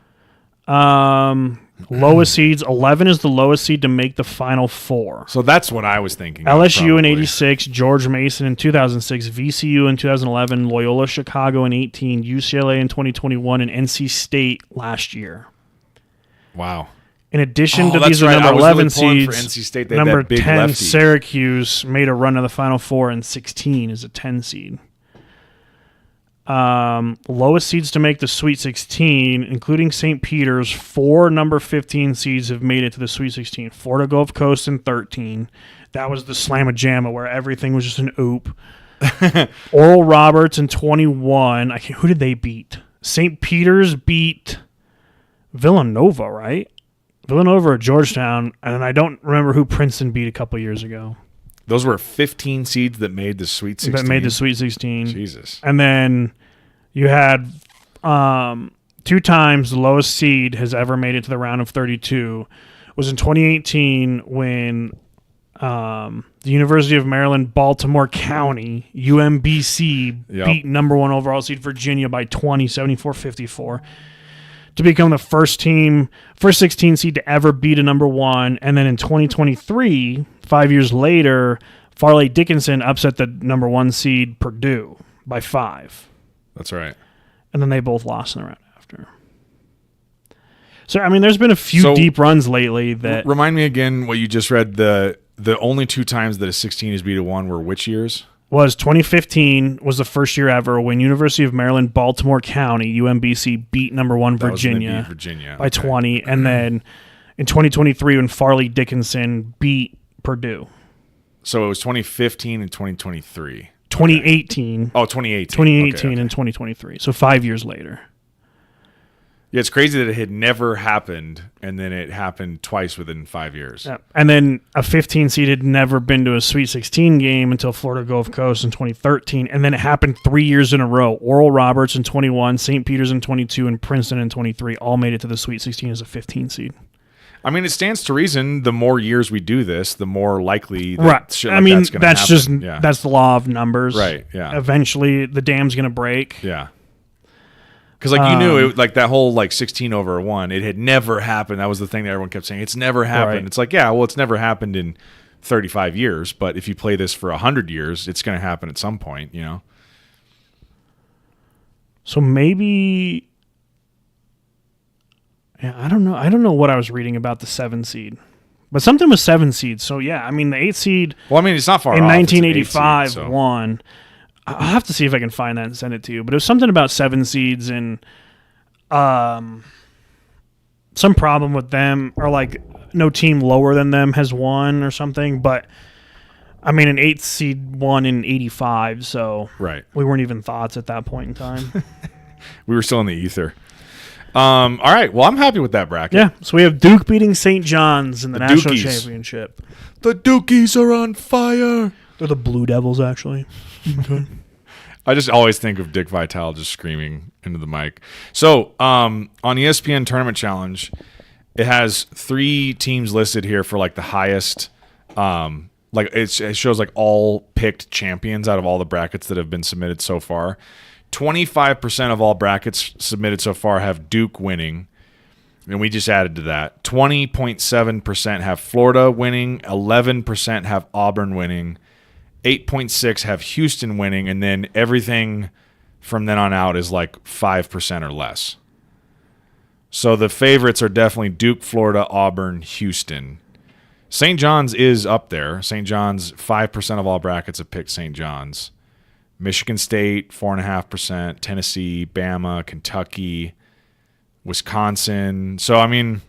Lowest seeds, 11 is the lowest seed to make the Final Four. So that's what I was thinking. LSU in 86, George Mason in 2006, VCU in 2011, Loyola Chicago in 18, UCLA in 2021, and NC State last year. Wow. In addition to these are number 11 seeds, for NC State, they number that big 10 lefty. Syracuse made a run to the Final Four, and 16 is a 10 seed. Lowest seeds to make the Sweet 16, including St. Peter's, 4 number 15 seeds have made it to the Sweet 16. Florida Gulf Coast in 13. That was the Slamma-Jamma where everything was just an oop. Oral Roberts in 21. Who did they beat? St. Peter's beat Villanova, right? Villanova or Georgetown, and I don't remember who Princeton beat a couple years ago. Those were 15 seeds that made the Sweet 16. That made the Sweet 16. Jesus. And then you had 2 times the lowest seed has ever made it to the round of 32. It was in 2018 when the University of Maryland, Baltimore County, UMBC, beat number 1 overall seed Virginia by 20, 74-54. To become the first 16 seed to ever beat a number 1. And then in 2023, 5 years later, Farley Dickinson upset the number 1 seed Purdue by 5. That's right. And then they both lost in the round after. So, I mean, there's been a few deep runs lately that... Remind me again what you just read. The only 2 times that a 16 has beat a 1 were which years? Was 2015 was the first year ever when University of Maryland, Baltimore County, UMBC, beat number 1 Virginia by 20. And then in 2023 when Farley Dickinson beat Purdue. So it was 2015 and 2023. 2018. Oh, 2018. 2018 and 2023. So 5 years later. Yeah, it's crazy that it had never happened, and then it happened twice within 5 years. Yeah. And then a 15 seed had never been to a Sweet 16 game until Florida Gulf Coast in 2013, and then it happened 3 years in a row. Oral Roberts in 21, St. Peter's in 22, and Princeton in 23 all made it to the Sweet 16 as a 15 seed. I mean, it stands to reason the more years we do this, the more likely that right. shit like that's going to happen. That's the law of numbers. Right, yeah. Eventually, the dam's going to break. Yeah. Because you knew it, that whole 16 over 1, it had never happened. That was the thing that everyone kept saying. It's never happened. Right. It's it's never happened in 35 years. But if you play this for 100 years, it's going to happen at some point. So maybe, I don't know. I don't know what I was reading about the 7 seed, but something was 7 seeds. So yeah, I mean the 8 seed. Well, I mean it's not far in off. 1985 seed, so. won. I'll have to see if I can find that and send it to you. But it was something about 7 seeds and some problem with them, or no team lower than them has won or something. But I mean, an 8th seed won in 85, so right. We weren't even thoughts at that point in time. We were still in the ether. All right. Well, I'm happy with that bracket. Yeah. So we have Duke beating St. John's in the national championship. The Dukies are on fire. They're the Blue Devils, actually. I just always think of Dick Vitale just screaming into the mic. So on ESPN Tournament Challenge, it has 3 teams listed here for the highest. It shows all picked champions out of all the brackets that have been submitted so far. 25% of all brackets submitted so far have Duke winning, and we just added to that. 20.7% have Florida winning, 11% have Auburn winning, 8.6% have Houston winning, and then everything from then on out is 5% or less. So the favorites are definitely Duke, Florida, Auburn, Houston. St. John's is up there. St. John's, 5% of all brackets have picked St. John's. Michigan State, 4.5%. Tennessee, Bama, Kentucky, Wisconsin. So, I mean,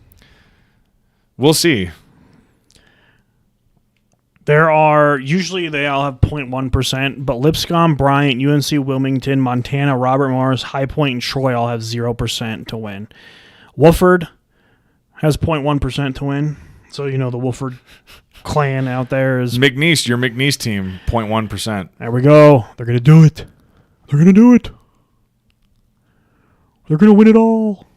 we'll see. There are, usually they all have 0.1%, but Lipscomb, Bryant, UNC Wilmington, Montana, Robert Morris, High Point, and Troy all have 0% to win. Wofford has 0.1% to win. So, the Wofford clan out there is... McNeese, your McNeese team, 0.1%. There we go. They're going to do it. They're going to do it. They're going to win it all.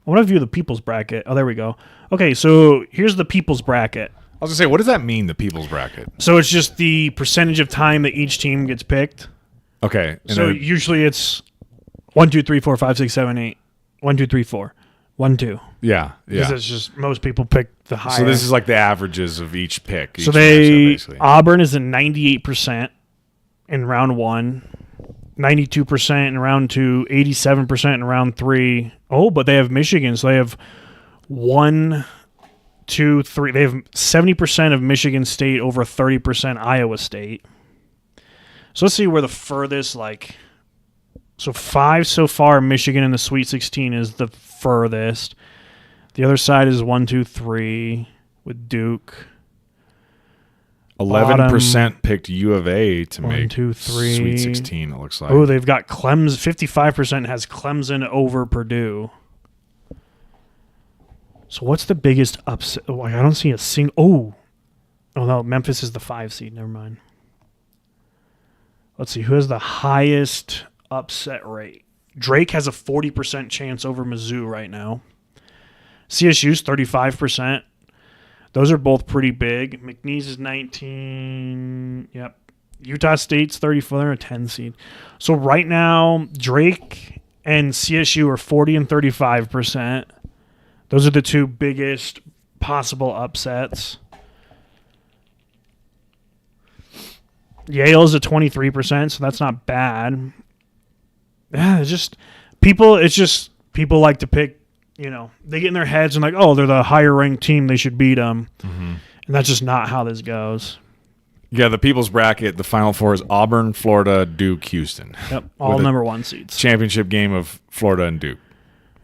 I want to view the people's bracket. Oh, there we go. Okay, so here's the people's bracket. I was going to say, what does that mean, the people's bracket? So it's just the percentage of time that each team gets picked. Okay. So usually it's 1, 2, 3, 4, 5, 6, 7, 8. 1, 2, 3, 4. 1, 2. Yeah. Because it's just most people pick the higher. So this is the averages of each pick. So Auburn is at 98% in round 1, 92% in round 2, 87% in round 3. Oh, but they have Michigan. So they have 1, 2, 3. They have 70% of Michigan State over 30% Iowa State. So let's see where the furthest, so 5 so far. Michigan in the Sweet 16 is the furthest. The other side is 1, 2, 3 with Duke. 11% picked U of A to 1, make 2, 3. Sweet 16, it looks like. Oh, they've got Clemson. 55% has Clemson over Purdue. So what's the biggest upset? Oh, I don't see a single. Oh, no, Memphis is the 5 seed. Never mind. Let's see. Who has the highest upset rate? Drake has a 40% chance over Mizzou right now. CSU's 35%. Those are both pretty big. McNeese is 19. Yep. Utah State's 34. They're a 10 seed. So right now, Drake and CSU are 40 and 35%. Those are the 2 biggest possible upsets. Yale's at 23%, so that's not bad. Yeah, it's just people like to pick, they get in their heads and they're the higher ranked team, they should beat them. Mm-hmm. And that's just not how this goes. Yeah, the people's bracket, the Final Four is Auburn, Florida, Duke, Houston. Yep, all number 1 seeds. Championship game of Florida and Duke,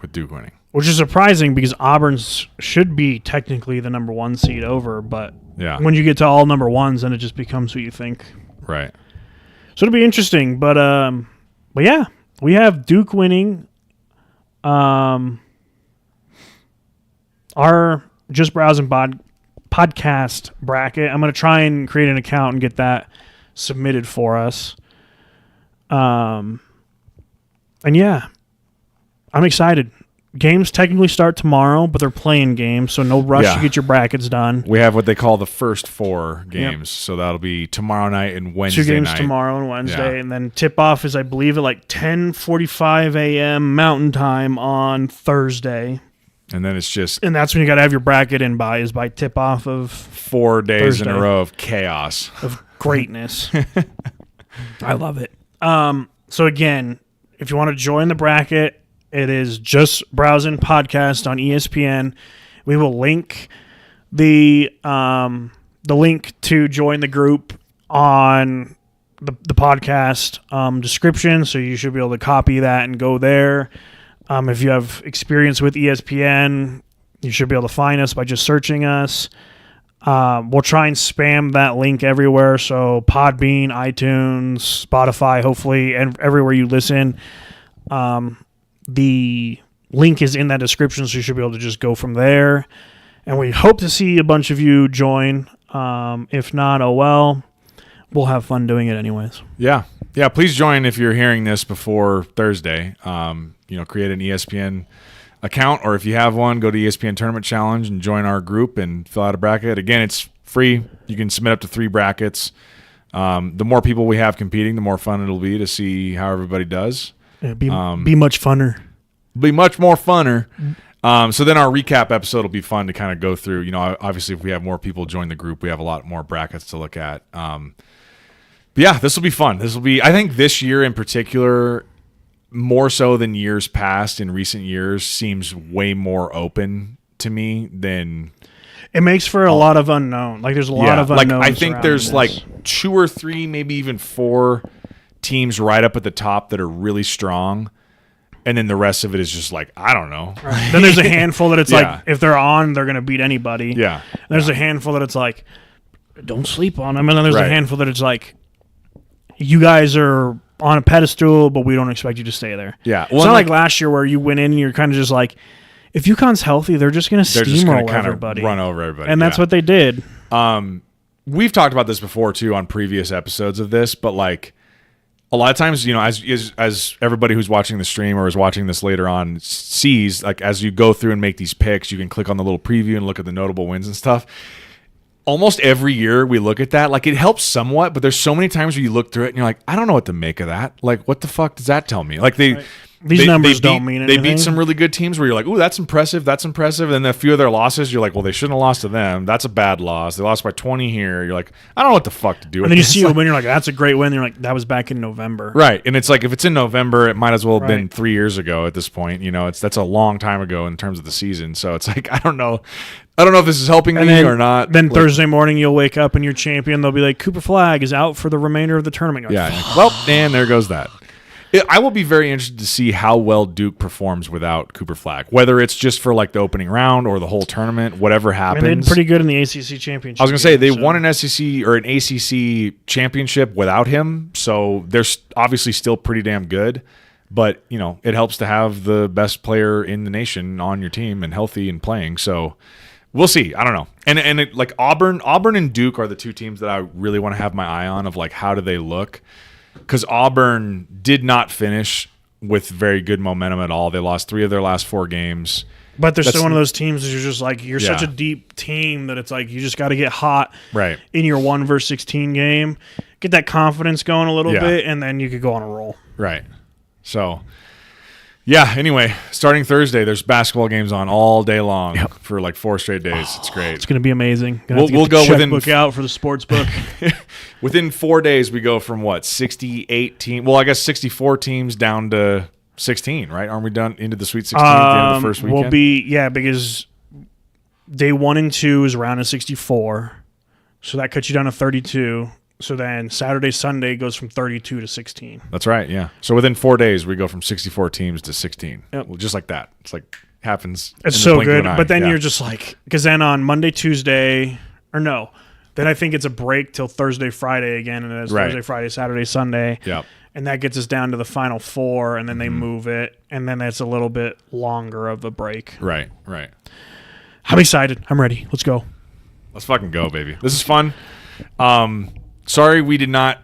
with Duke winning. Which is surprising because Auburn should be technically the number 1 seed over, but when you get to all number 1s, then it just becomes who you think. Right. So it'll be interesting, but yeah, we have Duke winning, our Just Browsin podcast bracket. I'm going to try and create an account and get that submitted for us. And yeah, I'm excited. Games technically start tomorrow, but they're playing games, so no rush to get your brackets done. We have what they call the first 4 games, so that'll be tomorrow night and Wednesday night. 2 games tomorrow and Wednesday, and then tip-off is, I believe, at like 10:45 a.m. Mountain Time on Thursday. And then it's just... And that's when you got to have your bracket in by tip-off of 4 days Thursday. In a row of chaos. Of greatness. I love it. So again, if you want to join the bracket... It is Just Browsin Podcast on ESPN. We will link the link to join the group on the podcast description, so you should be able to copy that and go there. If you have experience with ESPN, you should be able to find us by just searching us. We'll try and spam that link everywhere, so Podbean, iTunes, Spotify, hopefully, and everywhere you listen. The link is in that description, so you should be able to just go from there. And we hope to see a bunch of you join. If not, oh well. We'll have fun doing it anyways. Yeah. Yeah, please join if you're hearing this before Thursday. Create an ESPN account, or if you have one, go to ESPN Tournament Challenge and join our group and fill out a bracket. Again, it's free. You can submit up to 3 brackets. The more people we have competing, the more fun it'll be to see how everybody does. It'd be much funner. Be much more funner. So then our recap episode will be fun to kind of go through. Obviously, if we have more people join the group, we have a lot more brackets to look at. But yeah, this will be fun. I think this year in particular, more so than years past in recent years, seems way more open to me than... It makes for a lot of unknown. Like, there's a lot of unknowns. I think there's this. Like 2 or 3, maybe even 4 teams right up at the top that are really strong, and then the rest of it is just like, I don't know. Right. Then there's a handful that it's like, if they're on, they're going to beat anybody. Yeah. And there's a handful that it's like, don't sleep on them. And then there's a handful that it's like, you guys are on a pedestal, but we don't expect you to stay there. Yeah. Well, it's not like last year where you went in and you're kind of just like, if UConn's healthy, they're just going to steamroll everybody. Run over everybody. And that's what they did. We've talked about this before, too, on previous episodes of this, but like, a lot of times, as everybody who's watching the stream or is watching this later on sees, like as you go through and make these picks, you can click on the little preview and look at the notable wins and stuff. Almost every year we look at that. Like, it helps somewhat, but there's so many times where you look through it and you're like, I don't know what to make of that. Like, what the fuck does that tell me? Like, these numbers don't mean anything. They beat some really good teams where you're like, ooh, that's impressive. And then a few of their losses, you're like, well, they shouldn't have lost to them. That's a bad loss. They lost by 20 here. You're like, I don't know what the fuck to do with And then you see a win, you're like, that's a great win. You're like, that was back in November. Right. And it's like, if it's in November, it might as well have been 3 years ago at this point. That's a long time ago in terms of the season. So it's like, I don't know if this is helping me or not. Then Thursday morning, you'll wake up and your champion, they'll be like, Cooper Flagg is out for the remainder of the tournament. Like, well, and there goes that. I will be very interested to see how well Duke performs without Cooper Flagg, whether it's just for like the opening round or the whole tournament, whatever happens. They did pretty good in the ACC championship. I was going to say, they won an SEC or an ACC championship without him, so they're obviously still pretty damn good. But, it helps to have the best player in the nation on your team and healthy and playing. So we'll see. I don't know. And like Auburn and Duke are the 2 teams that I really want to have my eye on of like, how do they look? Because Auburn did not finish with very good momentum at all. They lost 3 of their last 4 games. But they're still one of those teams that you're just like, you're such a deep team that it's like you just got to get hot in your 1 versus 16 game, get that confidence going a little bit, and then you could go on a roll. Right. So, yeah, anyway, starting Thursday, there's basketball games on all day long for like 4 straight days. It's great. It's going to be amazing. We'll go checkbook out for the sports book. Within 4 days, we go from 68 teams? Well, I guess 64 teams down to 16, right? Aren't we done into the Sweet 16 at the end of the first weekend? We'll be, because day 1 and 2 is around a 64, so that cuts you down to 32. So then Saturday, Sunday goes from 32 to 16. That's right, yeah. So within 4 days, we go from 64 teams to 16. Yep. Well, just like that. It's like happens. It's so good. But then you're just like, because then on Monday, Tuesday, then I think it's a break till Thursday, Friday again, and then it's Thursday, Friday, Saturday, Sunday. Yep. and that gets us down to the final 4, and then they move it, and then it's a little bit longer of a break. Right. I'm excited. I'm ready. Let's go. Let's fucking go, baby. This is fun. Sorry we did not.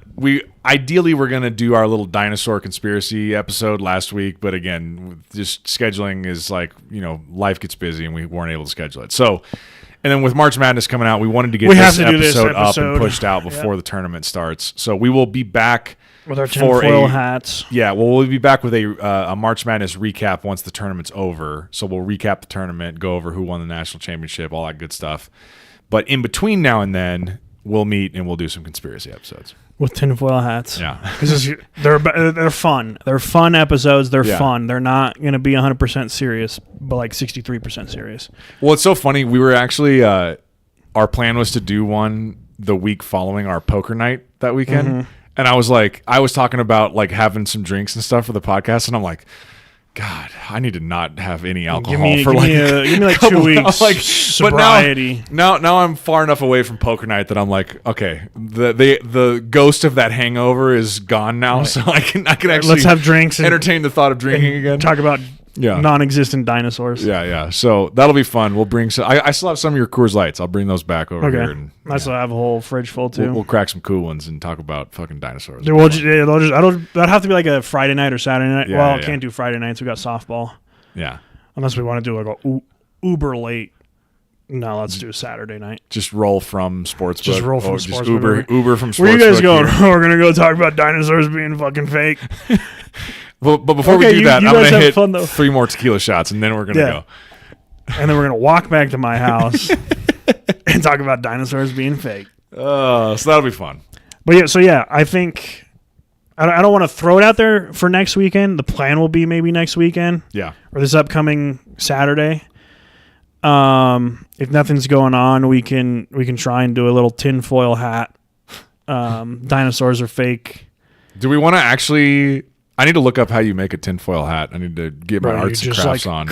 Ideally we're going to do our little dinosaur conspiracy episode last week, but again, just scheduling is like, life gets busy and we weren't able to schedule it. So, and then with March Madness coming out, we wanted to get this episode up and pushed out before the tournament starts. So we will be back with our tinfoil hats. Yeah, well, we'll be back with a March Madness recap once the tournament's over. So we'll recap the tournament, go over who won the national championship, all that good stuff. But in between now and then, we'll meet and we'll do some conspiracy episodes. With tinfoil hats. Yeah. Because they're fun. They're fun episodes. They're fun. They're not going to be 100% serious, but like 63% serious. Well, it's so funny. We were actually, our plan was to do one the week following our poker night that weekend. Mm-hmm. And I was talking about like having some drinks and stuff for the podcast. And I'm like, God, I need to not have any alcohol give me like 2 weeks. Like, sobriety. But now I'm far enough away from poker night that I'm like, okay, the ghost of that hangover is gone now, so I can actually let's have drinks and entertain the thought of drinking again. Talk about non-existent dinosaurs. Yeah. So that'll be fun. We'll bring some. I still have some of your Coors Lights. I'll bring those back over here. And, I still have a whole fridge full too. We'll crack some cool ones and talk about fucking dinosaurs. That'd have to be like a Friday night or Saturday night. I can't do Friday nights. We got softball. Yeah. Unless we want to do like a uber late. No, let's do a Saturday night. Just roll from sportsbook. Just roll from sportsbook. Uber from sportsbook. Where you guys going? We're gonna go talk about dinosaurs being fucking fake. But before we do that, I'm going to hit 3 more tequila shots, and then we're going to go. And then we're going to walk back to my house and talk about dinosaurs being fake. So that'll be fun. But I think I don't want to throw it out there for next weekend. The plan will be maybe next weekend. Yeah. Or this upcoming Saturday. If nothing's going on, we can try and do a little tinfoil hat. Dinosaurs are fake. Do we want to actually... I need to look up how you make a tinfoil hat. I need to get my arts and crafts on.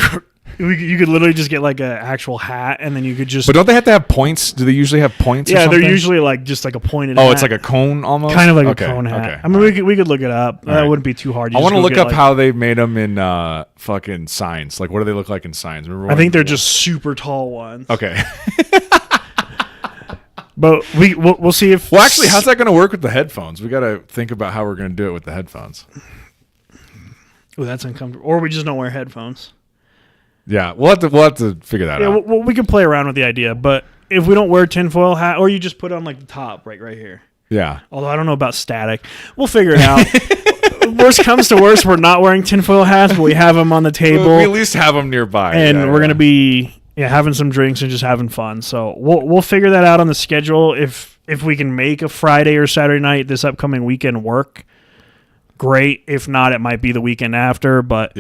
You could literally just get like an actual hat, and then you could just... But don't they have to have points? Do they usually have points or something? They're usually like just like a pointed hat. Oh, it's like a cone almost? Kind of like a cone hat. Okay. I mean, we could look it up. That wouldn't be too hard. I want to look up how they made them in fucking signs. Like, what do they look like in signs? I think they're just super tall ones. Okay. But we'll see if... Well, actually, how's that going to work with the headphones? We got to think about how we're going to do it with the headphones. Oh, that's uncomfortable. Or we just don't wear headphones. Yeah, we'll have to figure that out. Well, we can play around with the idea, but if we don't wear tinfoil hat, or you just put it on like the top right here. Yeah. Although I don't know about static. We'll figure it out. Worst comes to worst, we're not wearing tinfoil hats, but we have them on the table. We at least have them nearby. And we're going to be having some drinks and just having fun. So we'll figure that out on the schedule. If we can make a Friday or Saturday night this upcoming weekend work, great. If not, it might be the weekend after. But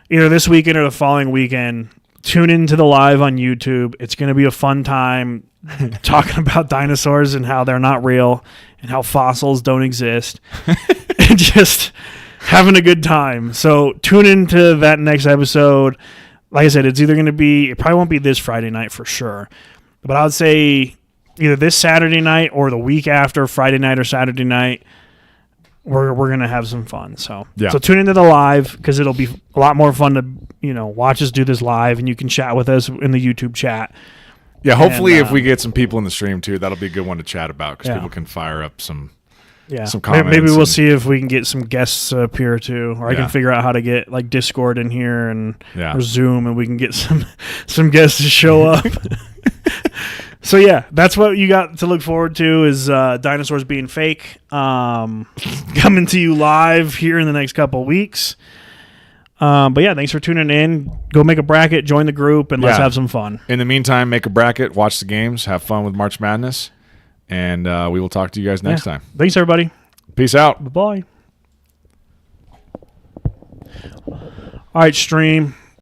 either this weekend or the following weekend, tune into the live on YouTube. It's going to be a fun time talking about dinosaurs and how they're not real and how fossils don't exist. And just having a good time. So tune into that next episode. Like I said, it probably won't be this Friday night for sure. But I would say either this Saturday night or the week after, Friday night or Saturday night. We're gonna have some fun, so tune into the live because it'll be a lot more fun to watch us do this live, and you can chat with us in the YouTube chat. Yeah, hopefully if we get some people in the stream too, that'll be a good one to chat about because people can fire up some comments. Maybe we'll see if we can get some guests up here too, or I can figure out how to get like Discord in here or Zoom, and we can get some guests to show up. So that's what you got to look forward to is dinosaurs being fake. Coming to you live here in the next couple of weeks. But thanks for tuning in. Go make a bracket, join the group, and let's have some fun. In the meantime, make a bracket, watch the games, have fun with March Madness, and we will talk to you guys next time. Thanks, everybody. Peace out. Bye-bye. All right, stream.